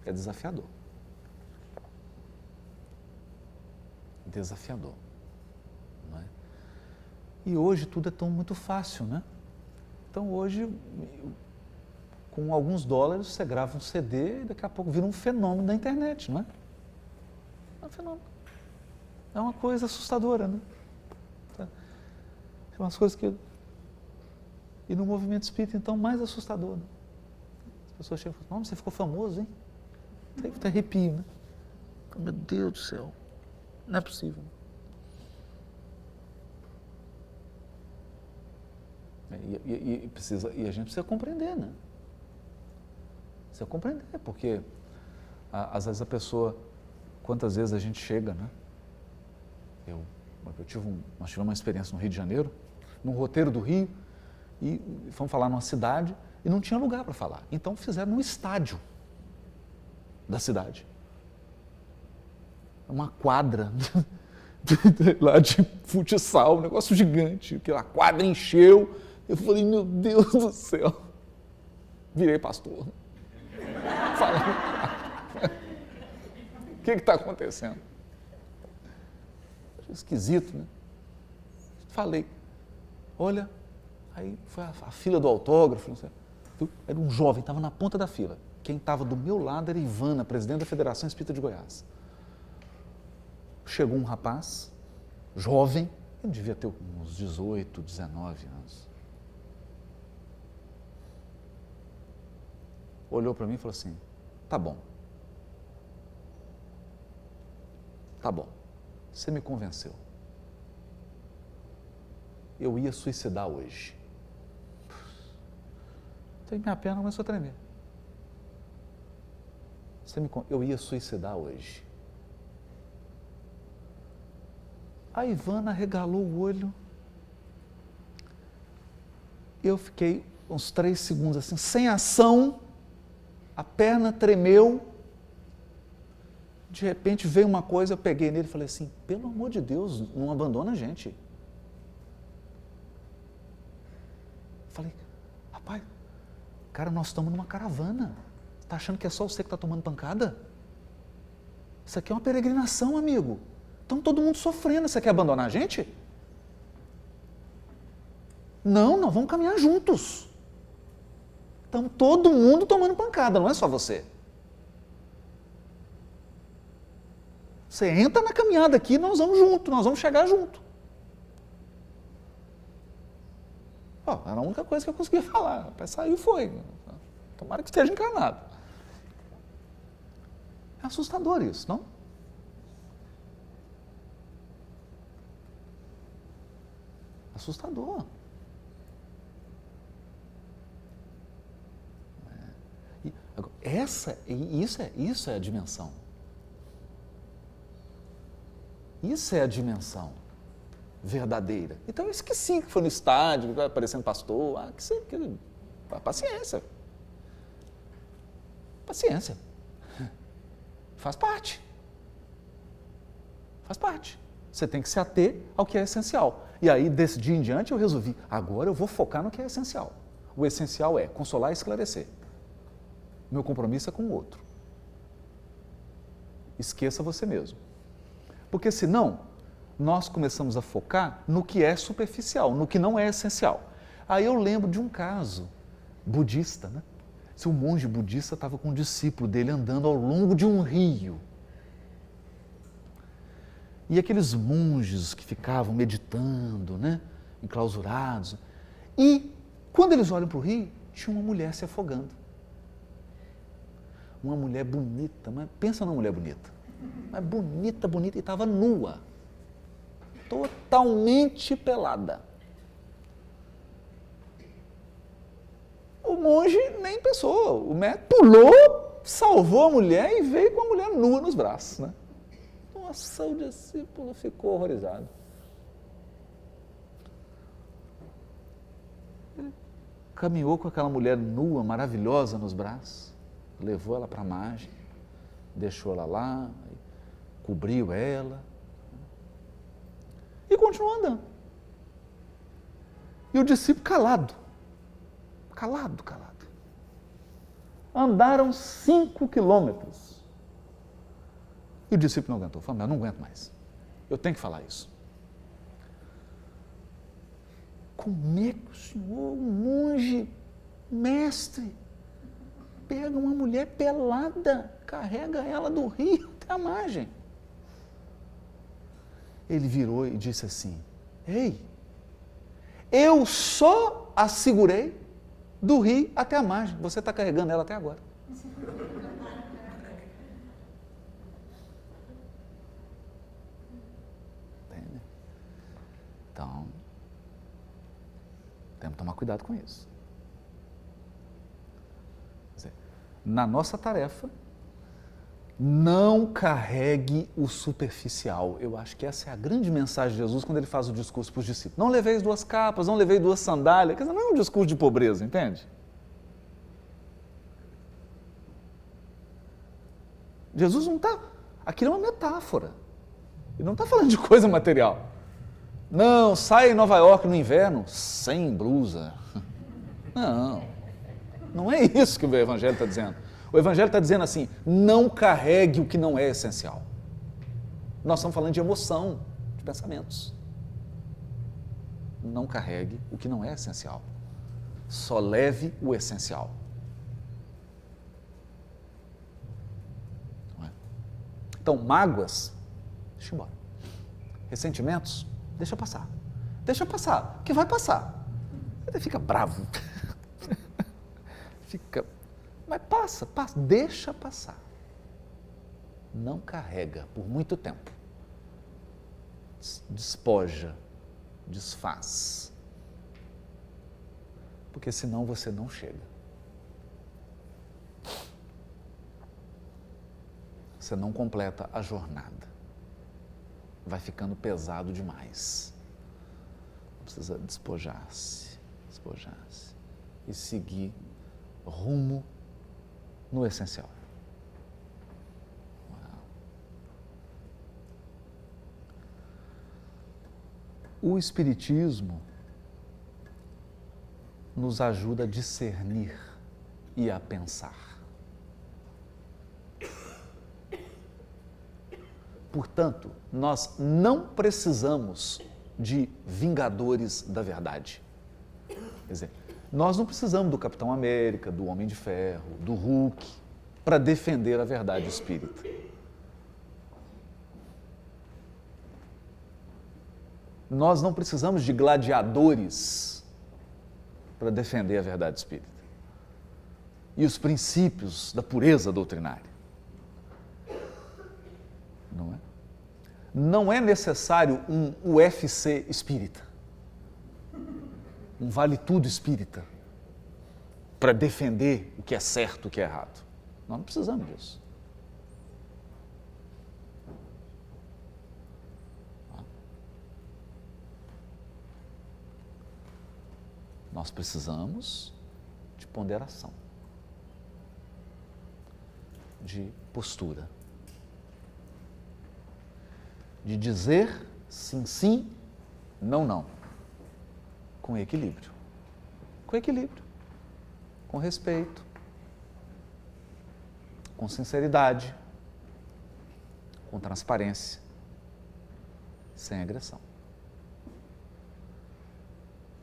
desafiador. Desafiador. Não é? E hoje tudo é tão muito fácil, né? Então hoje, com alguns dólares, você grava um CD e daqui a pouco vira um fenômeno da internet, não é? É um fenômeno. É uma coisa assustadora, né? Tem umas coisas que... E no movimento espírita, então, mais assustador. Né? As pessoas chegam e falam, você ficou famoso, hein? Até arrepio, né? Meu Deus do céu, não é possível. E a gente precisa compreender, né? Precisa compreender, porque às vezes a pessoa, quantas vezes a gente chega, né? Nós tivemos uma experiência no Rio de Janeiro, num roteiro do Rio, e fomos falar numa cidade e não tinha lugar para falar. Então fizeram num estádio da cidade. Uma quadra lá de futsal, um negócio gigante, que a quadra encheu. Eu falei, meu Deus do céu. Virei pastor. O que está acontecendo? Achei esquisito, né? Falei, olha, aí foi a fila do autógrafo, não sei. Era um jovem, estava na ponta da fila. Quem estava do meu lado era Ivana, presidente da Federação Espírita de Goiás. Chegou um rapaz, jovem, ele devia ter uns 18, 19 anos. Olhou para mim e falou assim, tá bom, você me convenceu. Eu ia suicidar hoje. Então minha perna começou a tremer. Eu ia suicidar hoje. A Ivana regalou o olho. Eu fiquei uns 3 segundos assim, sem ação, a perna tremeu. De repente veio uma coisa, eu peguei nele e falei assim, pelo amor de Deus, não abandona a gente. Falei, rapaz, cara, nós estamos numa caravana. Tá achando que é só você que está tomando pancada? Isso aqui é uma peregrinação, amigo. Estão todo mundo sofrendo, você quer abandonar a gente? Não, nós vamos caminhar juntos. Estamos todo mundo tomando pancada, não é só você. Você entra na caminhada aqui, nós vamos junto, nós vamos chegar junto. Era a única coisa que eu conseguia falar. Rapaz, saiu e foi. Tomara que esteja encarnado. É assustador isso, não? Assustador. Isso é a dimensão. Isso é a dimensão verdadeira. Então eu esqueci que foi no estádio, aparecendo pastor, paciência. Paciência. Faz parte. Faz parte. Você tem que se ater ao que é essencial. E aí, desse dia em diante, eu resolvi, agora eu vou focar no que é essencial. O essencial é consolar e esclarecer. Meu compromisso é com o outro. Esqueça você mesmo. Porque senão, nós começamos a focar no que é superficial, no que não é essencial. Aí eu lembro de um caso budista, né? Se um monge budista estava com um discípulo dele andando ao longo de um rio. E aqueles monges que ficavam meditando, né? Enclausurados. E quando eles olham para o rio, tinha uma mulher se afogando. Uma mulher bonita, mas pensa numa mulher bonita. Mas bonita, bonita, e estava nua. Totalmente pelada. O monge nem pensou, o mestre pulou, salvou a mulher e veio com a mulher nua nos braços, né? Nossa, o discípulo ficou horrorizado. Ele caminhou com aquela mulher nua, maravilhosa nos braços, levou ela para a margem, deixou ela lá, cobriu ela e continuou andando. E o discípulo calado. Andaram 5 quilômetros. E o discípulo não aguentou, falou, não aguento mais. Eu tenho que falar isso. Como é que o senhor, um monge, mestre, pega uma mulher pelada, carrega ela do rio até a margem? Ele virou e disse assim, ei, eu só a segurei do rio até a margem, você está carregando ela até agora. Entende? Então, temos que tomar cuidado com isso. Quer dizer, na nossa tarefa, não carregue o superficial. Eu acho que essa é a grande mensagem de Jesus quando ele faz o discurso para os discípulos. Não leveis 2 capas, não leveis 2 sandálias. Quer dizer, não é um discurso de pobreza, entende? Jesus não está... Aquilo é uma metáfora. Ele não está falando de coisa material. Não, sai em Nova York no inverno sem blusa. Não é isso que o Evangelho está dizendo. O Evangelho está dizendo assim, não carregue o que não é essencial. Nós estamos falando de emoção, de pensamentos. Não carregue o que não é essencial. Só leve o essencial. Não é? Então, mágoas, deixa embora. Ressentimentos, deixa passar. Deixa passar, que vai passar. Você fica bravo. Mas passa, deixa passar. Não carrega por muito tempo. Despoja, desfaz. Porque senão você não chega. você não completa a jornada. Vai ficando pesado demais. Precisa despojar-se e seguir rumo no essencial. O Espiritismo nos ajuda a discernir e a pensar. Portanto, nós não precisamos de vingadores da verdade. Quer dizer, nós não precisamos do Capitão América, do Homem de Ferro, do Hulk, para defender a verdade espírita. Nós não precisamos de gladiadores para defender a verdade espírita e os princípios da pureza doutrinária. Não é? Não é necessário um UFC espírita, um vale-tudo espírita, para defender o que é certo e o que é errado. Nós não precisamos disso. Nós precisamos de ponderação, de postura, de dizer sim, sim, não, não, com equilíbrio, com respeito, com sinceridade, com transparência, sem agressão.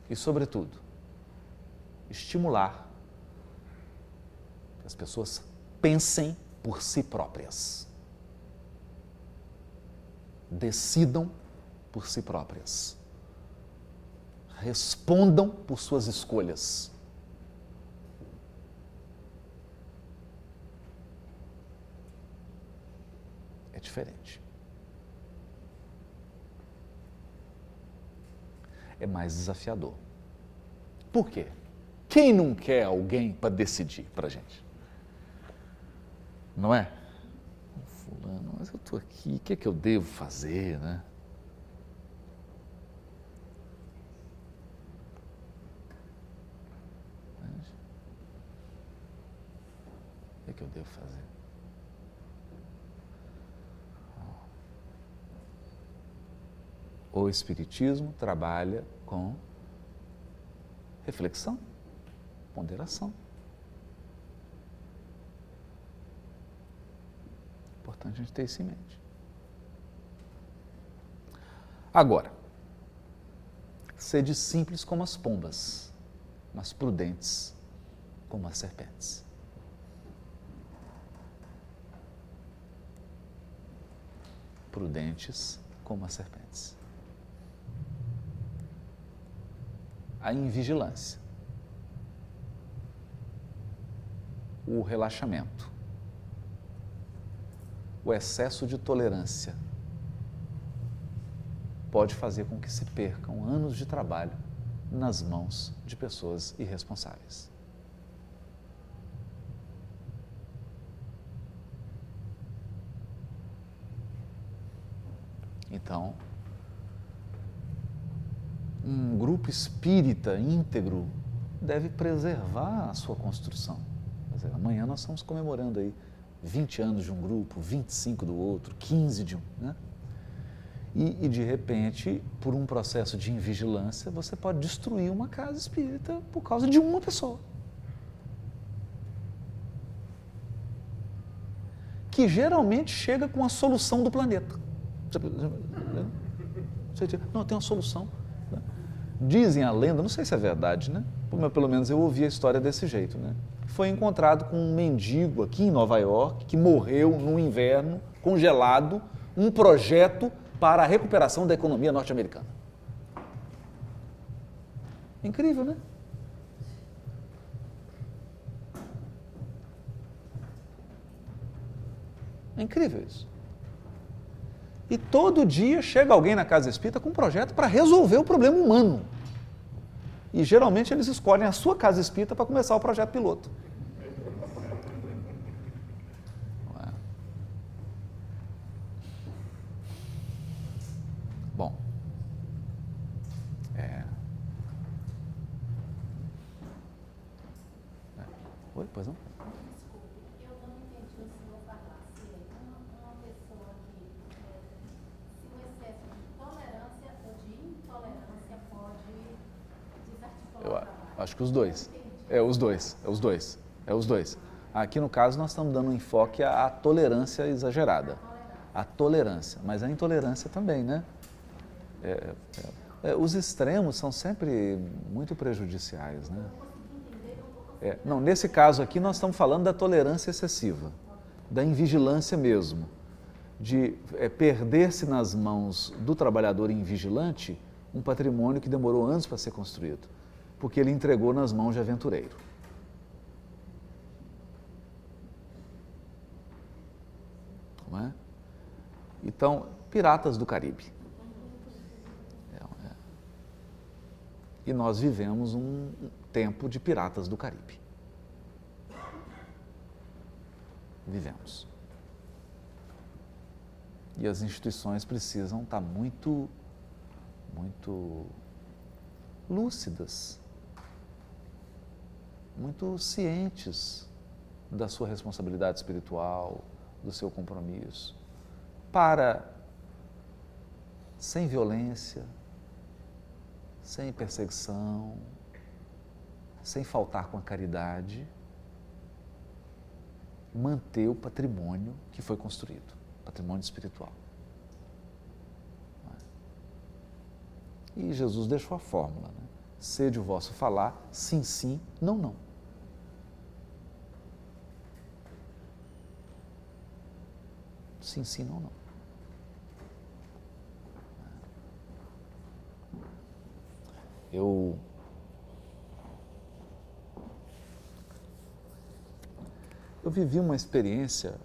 E, sobretudo, estimular que as pessoas pensem por si próprias. Decidam por si próprias. Respondam por suas escolhas. É diferente. É mais desafiador. Por quê? Quem não quer alguém para decidir para a gente? Não é? Fulano, mas eu estou aqui, o que é que eu devo fazer, né? O que é que eu devo fazer? O Espiritismo trabalha com reflexão, ponderação. Importante a gente ter isso em mente. Agora, sede simples como as pombas, mas prudentes como as serpentes. Prudentes como as serpentes. A invigilância, o relaxamento, o excesso de tolerância pode fazer com que se percam anos de trabalho nas mãos de pessoas irresponsáveis. Então, um grupo espírita íntegro deve preservar a sua construção. Quer dizer, amanhã nós estamos comemorando aí 20 anos de um grupo, 25 do outro, 15 de um, né? E de repente, por um processo de invigilância, você pode destruir uma casa espírita por causa de uma pessoa. Que geralmente chega com a solução do planeta. Não, tem uma solução. Dizem a lenda, não sei se é verdade, né? Mas pelo menos eu ouvi a história desse jeito, né? Foi encontrado com um mendigo aqui em Nova York que morreu no inverno, congelado, um projeto para a recuperação da economia norte-americana. Incrível, né? É incrível isso. E todo dia chega alguém na casa espírita com um projeto para resolver o problema humano. E geralmente eles escolhem a sua casa espírita para começar o projeto piloto. Oi, pois não? Desculpe, eu não entendi o senhor falar. Se uma pessoa que, se o excesso de tolerância ou de intolerância pode desarticular o trabalho. Acho que os dois. É os dois. Aqui no caso nós estamos dando um enfoque à tolerância exagerada. A tolerância, mas a intolerância também, né? Os extremos são sempre muito prejudiciais, né? Não, nesse caso aqui nós estamos falando da tolerância excessiva, da invigilância mesmo, de perder-se nas mãos do trabalhador invigilante um patrimônio que demorou anos para ser construído, porque ele entregou nas mãos de aventureiro. Não é? Então, Piratas do Caribe. E nós vivemos um tempo de Piratas do Caribe. Vivemos. E as instituições precisam estar muito lúcidas, muito cientes da sua responsabilidade espiritual, do seu compromisso, para, sem violência, sem perseguição, sem faltar com a caridade, manter o patrimônio que foi construído, patrimônio espiritual. E Jesus deixou a fórmula, né? Sede o vosso falar, sim, sim, não, não. Sim, sim, não, não. Eu vivi uma experiência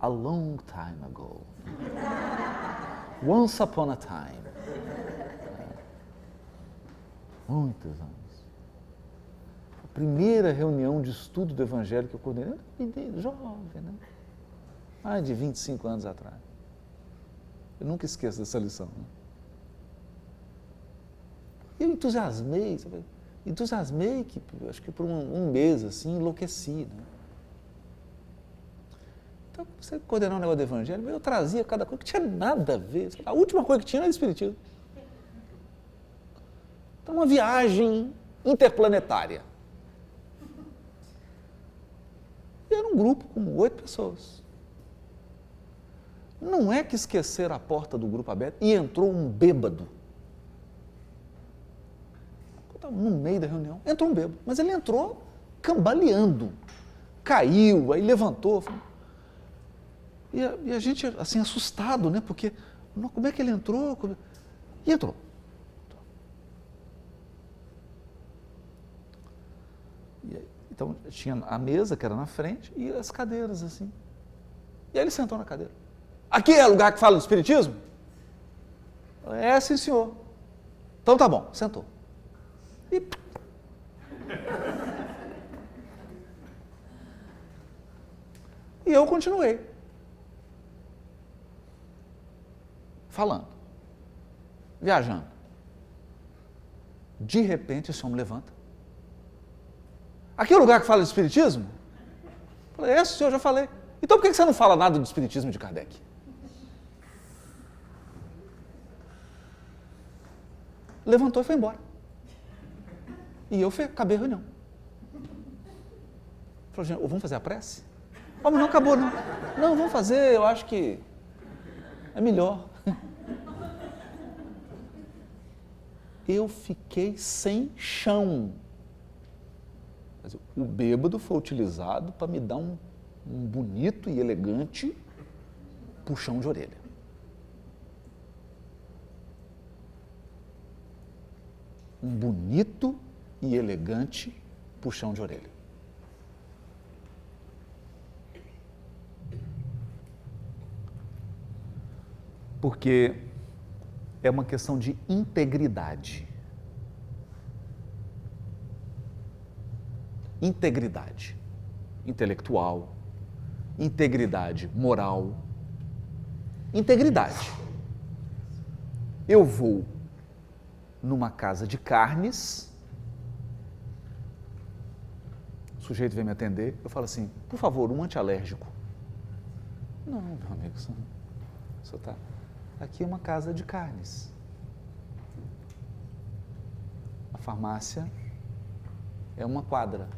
a long time ago. Once upon a time. Muitos anos. A primeira reunião de estudo do Evangelho que eu coordenei, jovem, né? Mais de 25 anos atrás. Eu nunca esqueço dessa lição. Né? Eu entusiasmei, sabe? Que acho que por um mês, assim, enlouqueci. Né? Então, você coordenar um negócio do Evangelho, eu trazia cada coisa que tinha nada a ver. A última coisa que tinha era Espiritismo. Então, uma viagem interplanetária. E era um grupo com 8 pessoas. Não é que esqueceram a porta do grupo aberta e entrou um bêbado. No meio da reunião, entrou um bêbado, mas ele entrou cambaleando, caiu, aí levantou. E a gente, assim, assustado, né? Porque, como é que ele entrou? E entrou. Então, tinha a mesa, que era na frente, e as cadeiras, assim. E aí ele sentou na cadeira. Aqui é lugar que fala do Espiritismo? É, sim, senhor. Então tá bom, sentou. E eu continuei falando, viajando. De repente, esse homem levanta. Aqui é o lugar que fala do Espiritismo? Eu falei, senhor, já falei. Então por que você não fala nada do Espiritismo de Kardec? Levantou e foi embora. E eu acabei a reunião. Falei, gente, vamos fazer a prece? Mas não acabou, não. Não, vamos fazer, eu acho que é melhor. Eu fiquei sem chão. O bêbado foi utilizado para me dar um bonito e elegante puxão de orelha. Um bonito e elegante puxão de orelha. Porque é uma questão de integridade. Integridade intelectual, integridade moral, integridade. Eu vou numa casa de carnes sujeito vem me atender, eu falo assim, por favor, um antialérgico. Não, meu amigo, só tá. Aqui é uma casa de carnes. A farmácia é uma quadra.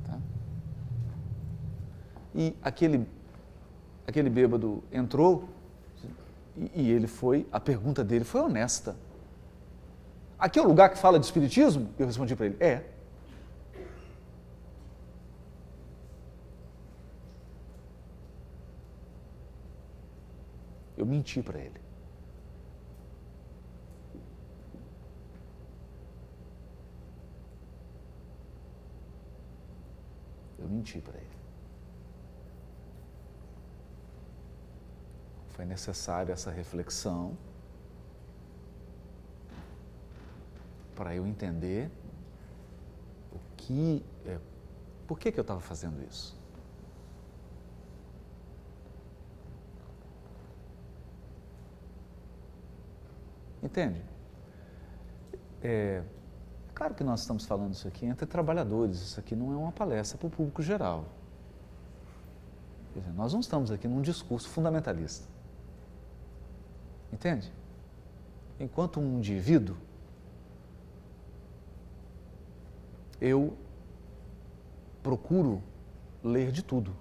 Tá? E aquele bêbado entrou e ele a pergunta dele foi honesta. Aqui é o lugar que fala de espiritismo? Eu respondi para ele, é. Eu menti para ele. Eu menti para ele. Foi necessária essa reflexão para eu entender por que eu estava fazendo isso. Entende? Claro que nós estamos falando isso aqui entre trabalhadores, isso aqui não é uma palestra para o público geral. Quer dizer, nós não estamos aqui num discurso fundamentalista. Entende? Enquanto um indivíduo, eu procuro ler de tudo,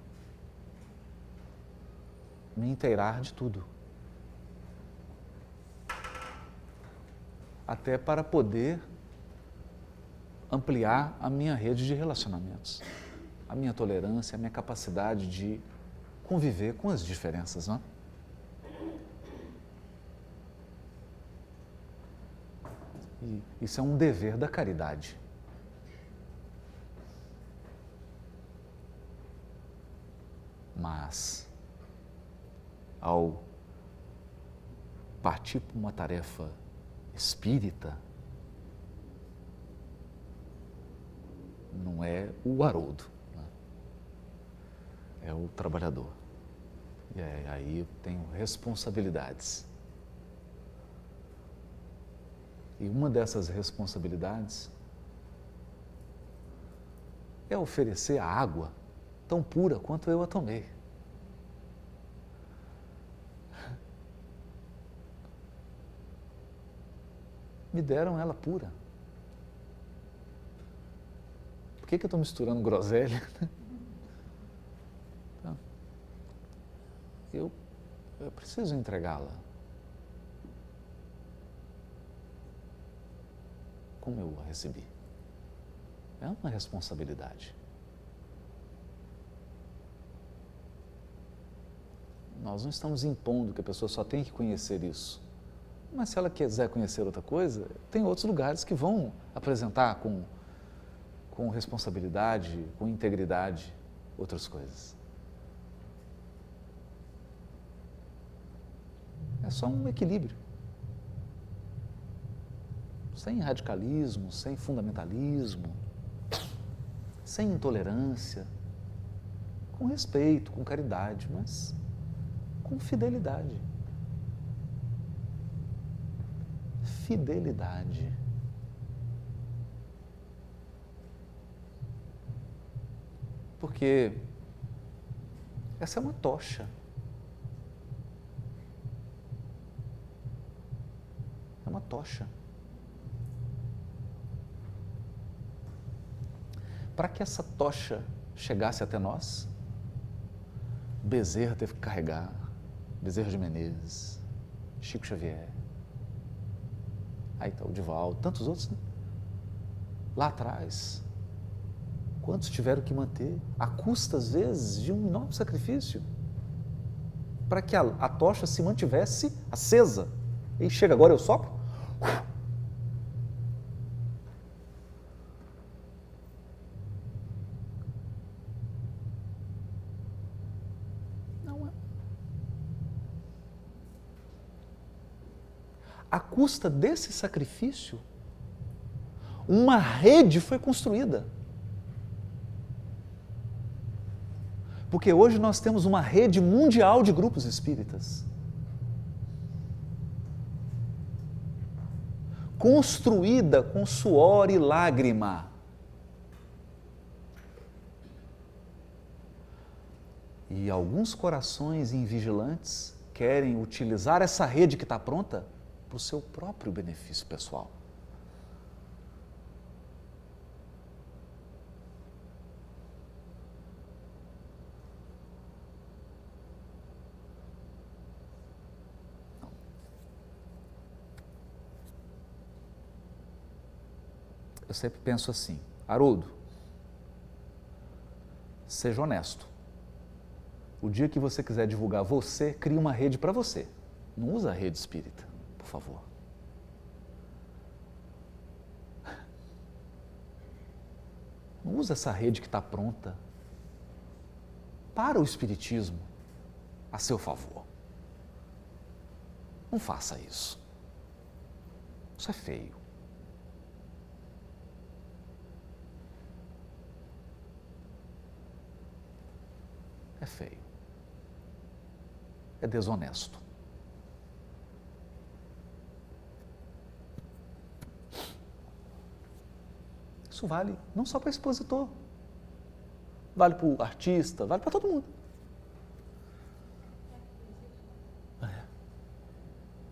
me inteirar de tudo, até para poder ampliar a minha rede de relacionamentos, a minha tolerância, a minha capacidade de conviver com as diferenças, não é? E isso é um dever da caridade. Mas, ao partir para uma tarefa espírita, não é o Haroldo, né? É o trabalhador. E aí eu tenho responsabilidades. E uma dessas responsabilidades é oferecer a água tão pura quanto eu a tomei. Me deram ela pura. Por que eu estou misturando groselha? Então, eu preciso entregá-la. Como eu a recebi. É uma responsabilidade. Nós não estamos impondo que a pessoa só tem que conhecer isso. Mas se ela quiser conhecer outra coisa, tem outros lugares que vão apresentar com responsabilidade, com integridade, outras coisas. É só um equilíbrio. Sem radicalismo, sem fundamentalismo, sem intolerância, com respeito, com caridade, mas com fidelidade. Fidelidade. Porque essa é uma tocha. É uma tocha. Para que essa tocha chegasse até nós, Bezerra teve que carregar, Bezerra de Menezes, Chico Xavier, aí está o Divaldo, tantos outros, né? Lá atrás, quantos tiveram que manter, à custa, às vezes, de um enorme sacrifício, para que a tocha se mantivesse acesa. E chega agora, eu sopro. À custa desse sacrifício, uma rede foi construída. Porque hoje nós temos uma rede mundial de grupos espíritas. construída com suor e lágrima. E alguns corações invigilantes querem utilizar essa rede que está pronta para o seu próprio benefício pessoal. Eu sempre penso assim, Haroldo, seja honesto. O dia que você quiser divulgar você, crie uma rede para você. Não usa a rede espírita, por favor. Não usa essa rede que está pronta para o espiritismo a seu favor. Não faça isso. Isso é feio. É feio. É desonesto. Isso vale não só para expositor, vale para o artista, vale para todo mundo.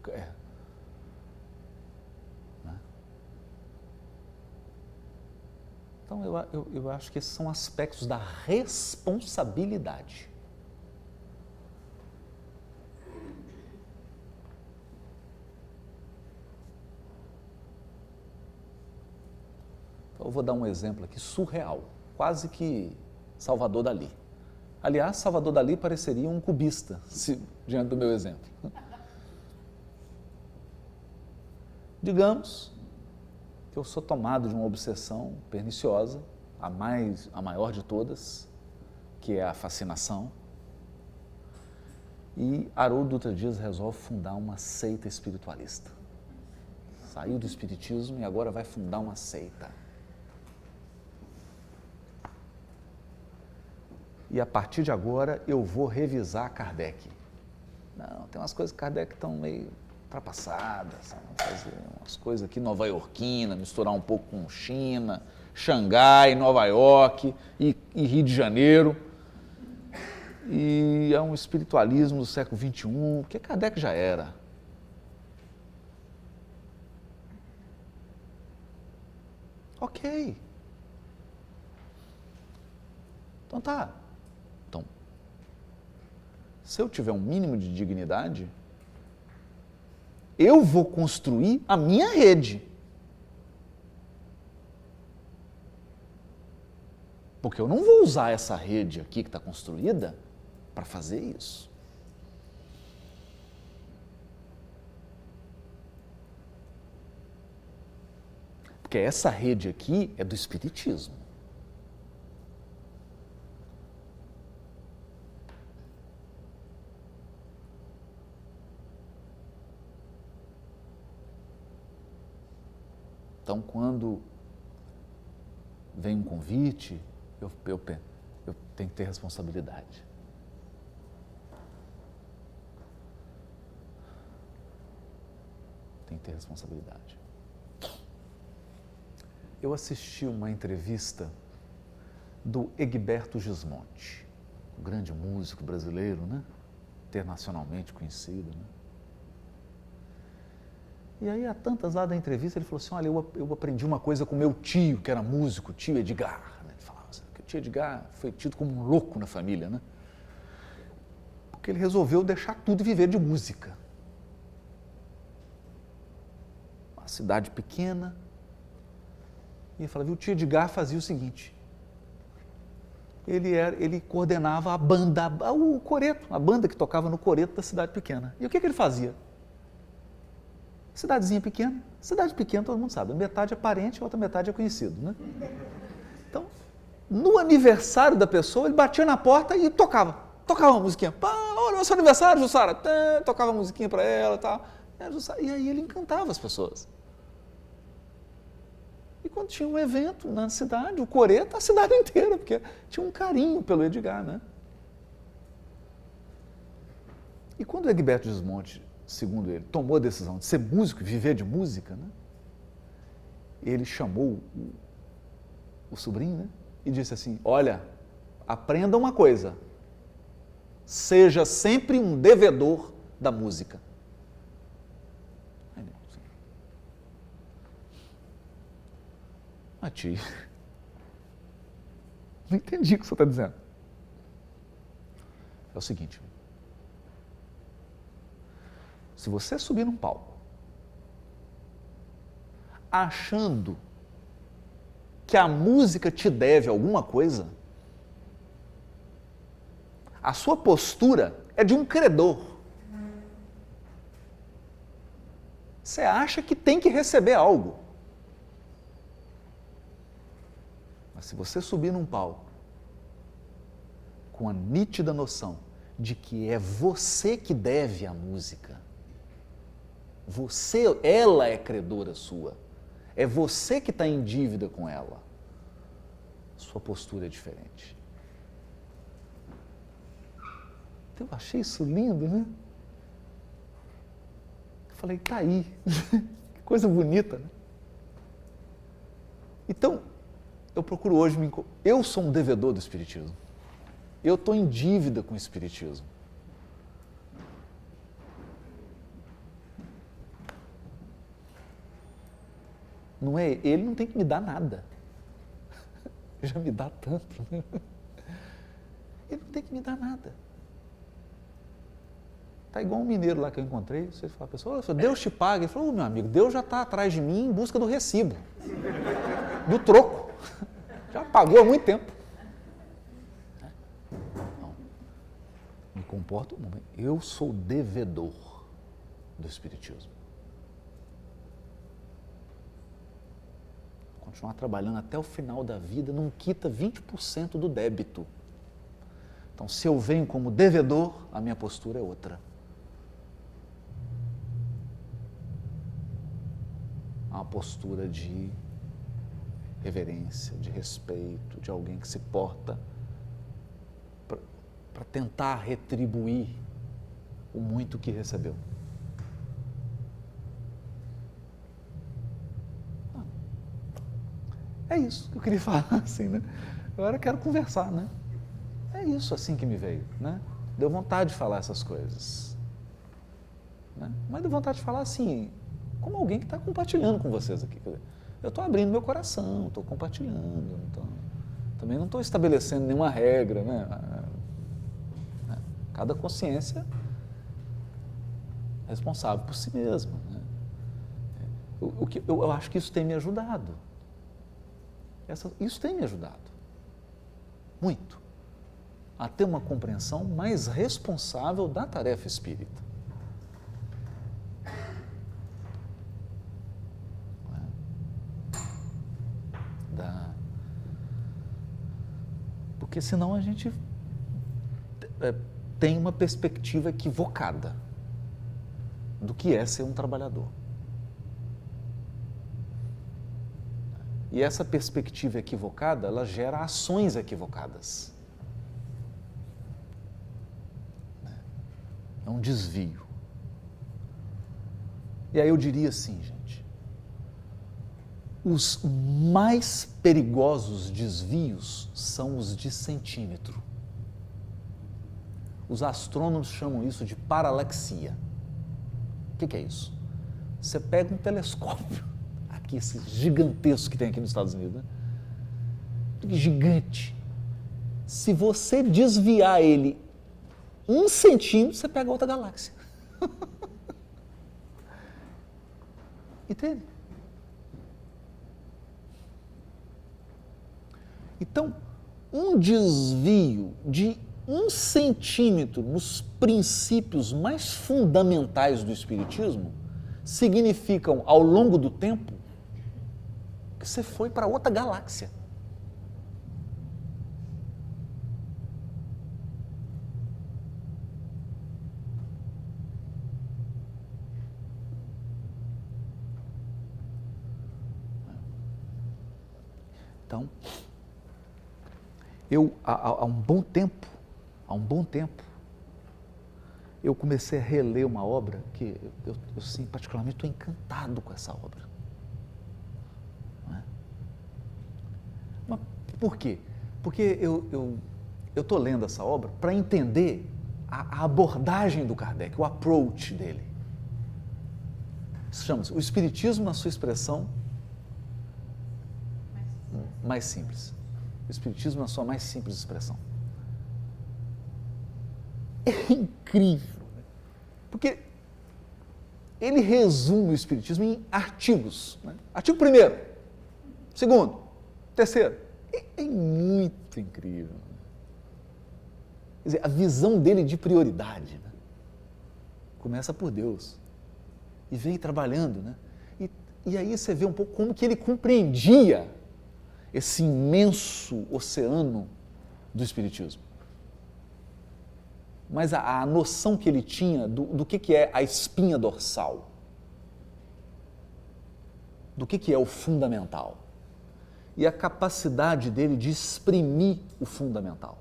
É. Então, eu acho que esses são aspectos da responsabilidade. Então, eu vou dar um exemplo aqui surreal, quase que Salvador Dalí. Aliás, Salvador Dalí pareceria um cubista, diante do meu exemplo. Digamos que eu sou tomado de uma obsessão perniciosa, a maior de todas, que é a fascinação. E Haroldo Dutra Dias resolve fundar uma seita espiritualista. Saiu do espiritismo e agora vai fundar uma seita. E a partir de agora eu vou revisar Kardec. Não, tem umas coisas que Kardec estão meio ultrapassadas, vamos fazer umas coisas aqui nova-iorquina, misturar um pouco com China, Xangai, Nova York e Rio de Janeiro. E é um espiritualismo do século XXI, que Kardec já era. Ok. Então tá. Então, se eu tiver um mínimo de dignidade, eu vou construir a minha rede. Porque eu não vou usar essa rede aqui que está construída para fazer isso. Porque essa rede aqui é do espiritismo. Então, quando vem um convite, eu tenho que ter responsabilidade. Tem que ter responsabilidade. Eu assisti uma entrevista do Egberto Gismonti, um grande músico brasileiro, né? Internacionalmente conhecido, né? E aí, há tantas lá da entrevista, ele falou assim, olha, eu aprendi uma coisa com meu tio, que era músico, o tio Edgar. Ele falava assim, que o tio Edgar foi tido como um louco na família, né? Porque ele resolveu deixar tudo e viver de música. Uma cidade pequena. E ele falava, o tio Edgar fazia o seguinte, ele coordenava a banda, o coreto, a banda que tocava no coreto da cidade pequena. E o que ele fazia? Cidadezinha pequena, cidade pequena todo mundo sabe, metade é parente, a outra metade é conhecido, né? Então, no aniversário da pessoa, ele batia na porta e tocava uma musiquinha. Olha, seu aniversário, Jussara, tocava uma musiquinha para ela e tal. E aí ele encantava as pessoas. E quando tinha um evento na cidade, o coreto, a cidade inteira, porque tinha um carinho pelo Edgar, né? E quando o Egberto Gismonti, segundo ele, tomou a decisão de ser músico e viver de música, né? ele chamou o sobrinho, né? E disse assim, olha, aprenda uma coisa, seja sempre um devedor da música. Tio, não entendi o que você está dizendo. É o seguinte, se você subir num palco achando que a música te deve alguma coisa, a sua postura é de um credor. Você acha que tem que receber algo. Mas se você subir num palco com a nítida noção de que é você que deve a música, ela é credora sua, é você que está em dívida com ela, sua postura é diferente. Eu achei isso lindo, né? Eu falei, tá aí, que coisa bonita, né? Então, eu procuro hoje eu sou um devedor do Espiritismo. Eu estou em dívida com o Espiritismo. Não é, ele não tem que me dar nada. Já me dá tanto, né? Ele não tem que me dar nada. Tá igual um mineiro lá que eu encontrei, você fala, pessoa, Deus te paga. Ele falou, meu amigo, Deus já está atrás de mim em busca do recibo, do troco. Já pagou há muito tempo. Não. Me comporto, eu sou devedor do Espiritismo. Vou continuar trabalhando até o final da vida, não quita 20% do débito. Então, se eu venho como devedor, a minha postura é outra. Uma postura de reverência, de respeito, de alguém que se porta para tentar retribuir o muito que recebeu. É isso que eu queria falar, assim, né? Agora eu quero conversar, né? É isso assim que me veio, né? Deu vontade de falar essas coisas, né? Mas deu vontade de falar assim, como alguém que está compartilhando com vocês aqui. Eu estou abrindo meu coração, estou compartilhando, também não estou estabelecendo nenhuma regra, né? Cada consciência é responsável por si mesma, né? Eu acho que isso tem me ajudado. Isso tem me ajudado muito a ter uma compreensão mais responsável da tarefa espírita. Porque senão a gente tem uma perspectiva equivocada do que é ser um trabalhador. E essa perspectiva equivocada, ela gera ações equivocadas. É um desvio. E aí eu diria assim, gente, os mais perigosos desvios são os de centímetro. Os astrônomos chamam isso de paralaxia. O que é isso? Você pega um telescópio, aqui esse gigantesco que tem aqui nos Estados Unidos, né? Gigante. Se você desviar ele 1 centímetro, você pega outra galáxia. Entende? Então, um desvio de 1 centímetro nos princípios mais fundamentais do Espiritismo significam, ao longo do tempo, que você foi para outra galáxia. Então, há um bom tempo, eu comecei a reler uma obra que eu sim, particularmente, estou encantado com essa obra. Por quê? Porque eu estou lendo essa obra para entender a abordagem do Kardec, o approach dele. Isso chama-se o Espiritismo na sua expressão mais simples. O Espiritismo na sua mais simples expressão. É incrível, né? Porque ele resume o Espiritismo em artigos. Né? Artigo 1º, 2º, 3º. É muito incrível. Quer dizer, a visão dele de prioridade, né? Começa por Deus e vem trabalhando, né? E aí você vê um pouco como que ele compreendia esse imenso oceano do Espiritismo. Mas a noção que ele tinha do que é a espinha dorsal, do que é o fundamental, e a capacidade dele de exprimir o fundamental.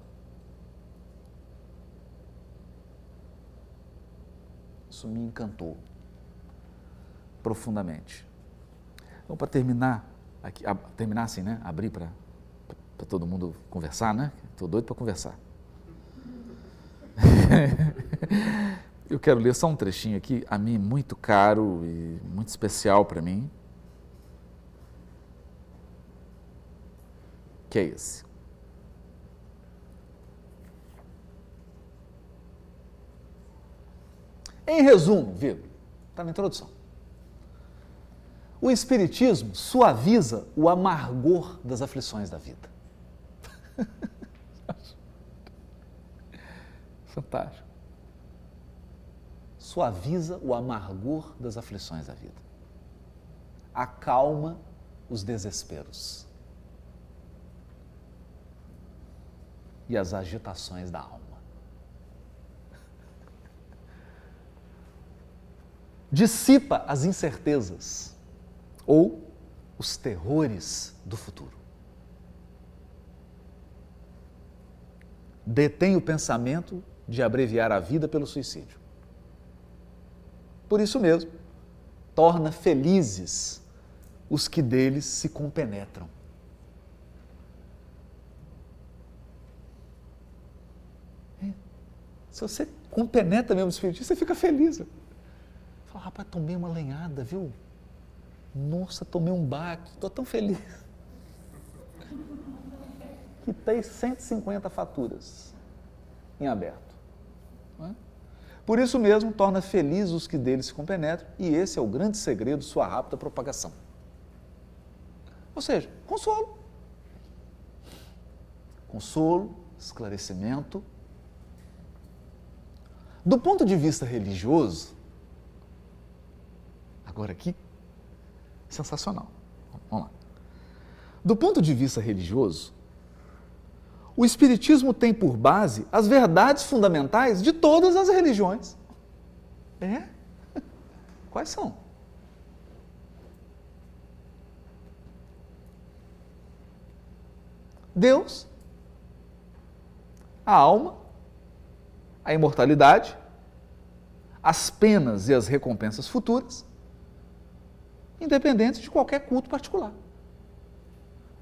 Isso me encantou profundamente. Então, para terminar, terminar assim, né? Abrir para todo mundo conversar, né? Estou doido para conversar. Eu quero ler só um trechinho aqui, a mim muito caro e muito especial para mim, que é esse. Em resumo, vírgula, está na introdução. O Espiritismo suaviza o amargor das aflições da vida. Fantástico. Suaviza o amargor das aflições da vida. Acalma os desesperos e as agitações da alma. Dissipa as incertezas ou os terrores do futuro. Detém o pensamento de abreviar a vida pelo suicídio. Por isso mesmo, torna felizes os que deles se compenetram. Se você compenetra mesmo o Espiritismo, você fica feliz. Fala, rapaz, tomei uma lenhada, viu? Nossa, tomei um baque, estou tão feliz. Quitei 150 faturas em aberto. Não é? Por isso mesmo, torna felizes os que deles se compenetram, e esse é o grande segredo de sua rápida propagação. Ou seja, consolo. Consolo, esclarecimento. Do ponto de vista religioso, agora aqui, sensacional. Vamos lá. Do ponto de vista religioso, o Espiritismo tem por base as verdades fundamentais de todas as religiões. É? Quais são? Deus, a alma, a imortalidade, as penas e as recompensas futuras, independentes de qualquer culto particular.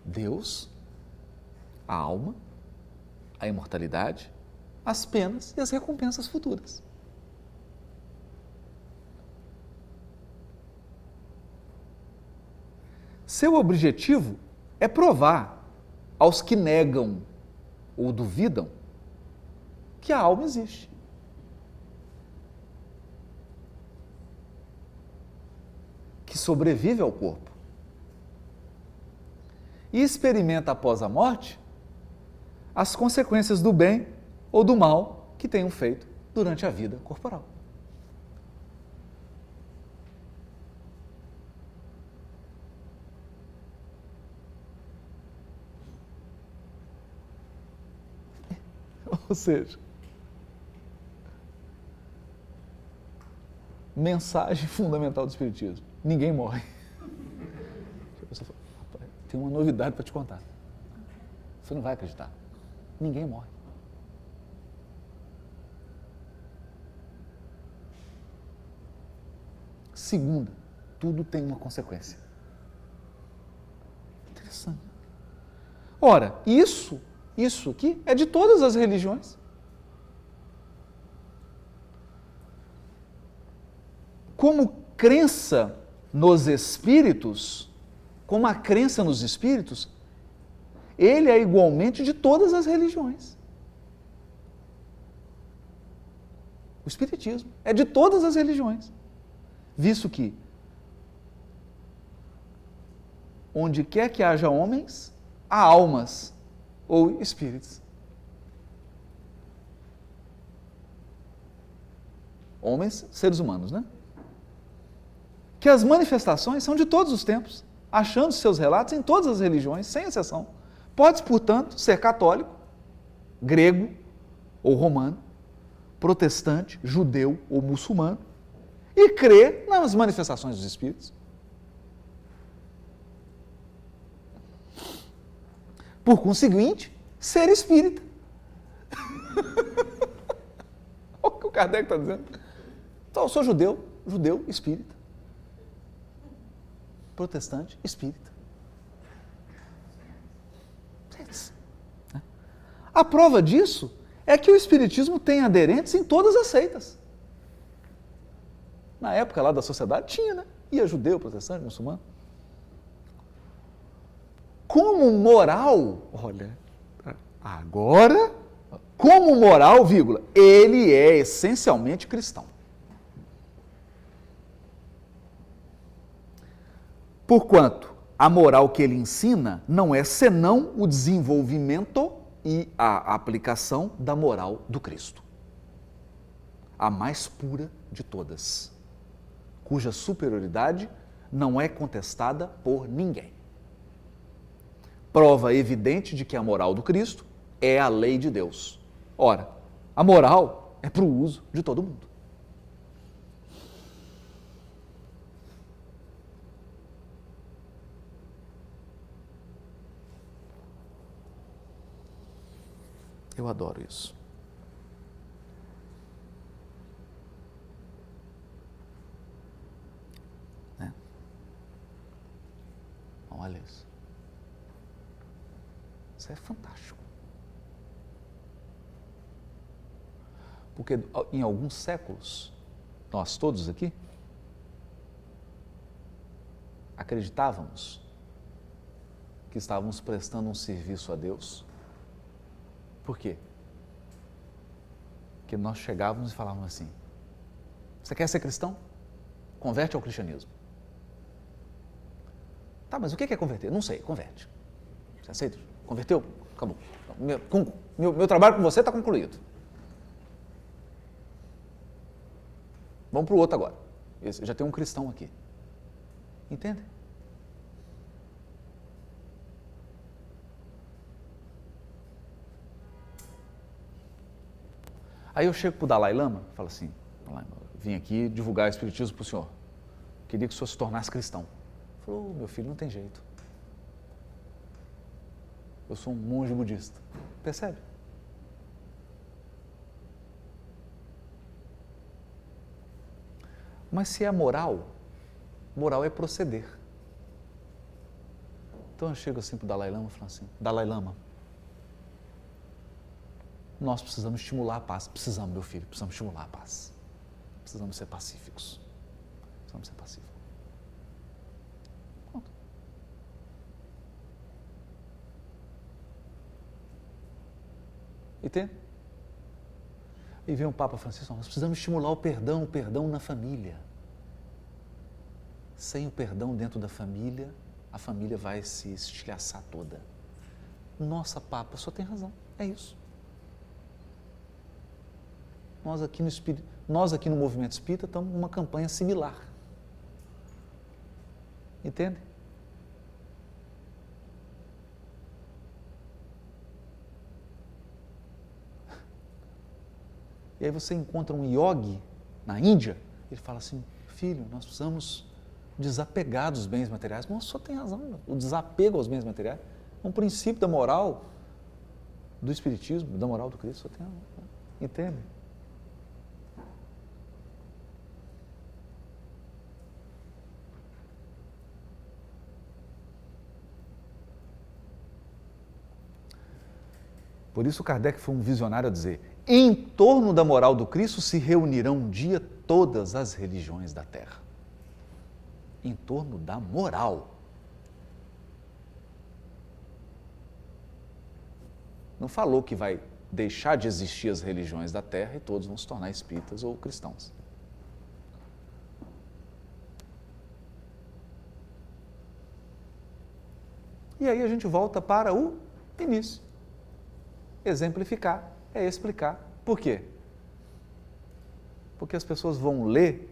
Deus, a alma, a imortalidade, as penas e as recompensas futuras. Seu objetivo é provar aos que negam ou duvidam que a alma existe. Que sobrevive ao corpo. E experimenta após a morte as consequências do bem ou do mal que tenham feito durante a vida corporal. Ou seja, mensagem fundamental do Espiritismo: ninguém morre. A pessoa fala, tem uma novidade para te contar. Você não vai acreditar. Ninguém morre. Segunda, tudo tem uma consequência. Interessante. Ora, isso aqui é de todas as religiões. Como crença nos espíritos, como a crença nos espíritos, ele é igualmente de todas as religiões. O espiritismo é de todas as religiões, visto que onde quer que haja homens, há almas ou espíritos. Homens, seres humanos, né? Que as manifestações são de todos os tempos, achando seus relatos em todas as religiões, sem exceção. Pode, portanto, ser católico, grego ou romano, protestante, judeu ou muçulmano, e crer nas manifestações dos espíritos. Por conseguinte, ser espírita. Olha o que o Kardec está dizendo. Então, eu sou judeu espírita. Protestante espírita. A prova disso é que o espiritismo tem aderentes em todas as seitas. Na época lá da sociedade tinha, né? Ia judeu, protestante, muçulmano. Como moral, olha, agora, como moral, vírgula, ele é essencialmente cristão. Porquanto a moral que ele ensina não é senão o desenvolvimento e a aplicação da moral do Cristo. A mais pura de todas, cuja superioridade não é contestada por ninguém. Prova evidente de que a moral do Cristo é a lei de Deus. Ora, a moral é para o uso de todo mundo. Eu adoro isso. Né? Olha isso. Isso é fantástico. Porque em alguns séculos, nós todos aqui, acreditávamos que estávamos prestando um serviço a Deus. Por quê? Porque nós chegávamos e falávamos assim: você quer ser cristão? Converte ao cristianismo. Tá, mas o que é converter? Não sei, converte. Você aceita? Converteu? Acabou. Meu trabalho com você está concluído. Vamos para o outro agora. Já tem um cristão aqui. Entende? Aí eu chego para o Dalai Lama e falo assim: Dalai Lama, vim aqui divulgar o espiritismo para o senhor. Queria que o senhor se tornasse cristão. Ele falou: meu filho, não tem jeito. Eu sou um monge budista. Percebe? Mas se é moral, moral é proceder. Então eu chego assim para o Dalai Lama e falo assim: Dalai Lama, nós precisamos estimular a paz. Precisamos, meu filho, precisamos estimular a paz. Precisamos ser pacíficos. Precisamos ser pacíficos. Pronto. Entende? E vem o Papa Francisco: nós precisamos estimular o perdão na família. Sem o perdão dentro da família, a família vai se estilhaçar toda. Nossa, Papa, só tem razão. É isso. Nós aqui no Movimento Espírita estamos numa campanha similar. Entende? E aí você encontra um yogi na Índia, ele fala assim: filho, nós precisamos desapegar dos bens materiais. Mas o senhor tem razão, o desapego aos bens materiais é um princípio da moral do Espiritismo, da moral do Cristo. O senhor tem razão. Entende? Por isso Kardec foi um visionário a dizer: em torno da moral do Cristo se reunirão um dia todas as religiões da Terra. Em torno da moral. Não falou que vai deixar de existir as religiões da Terra e todos vão se tornar espíritas ou cristãos. E aí a gente volta para o início. Exemplificar é explicar. Por quê? Porque as pessoas vão ler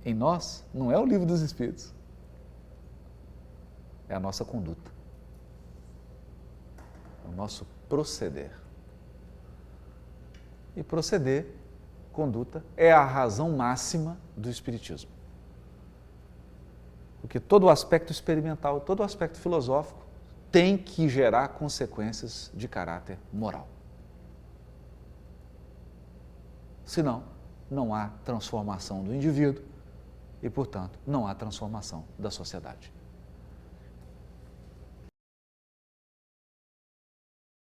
em nós, não é o livro dos Espíritos, é a nossa conduta, é o nosso proceder. E proceder, conduta, é a razão máxima do Espiritismo. Porque todo o aspecto experimental, todo o aspecto filosófico tem que gerar consequências de caráter moral. Senão, não há transformação do indivíduo e, portanto, não há transformação da sociedade.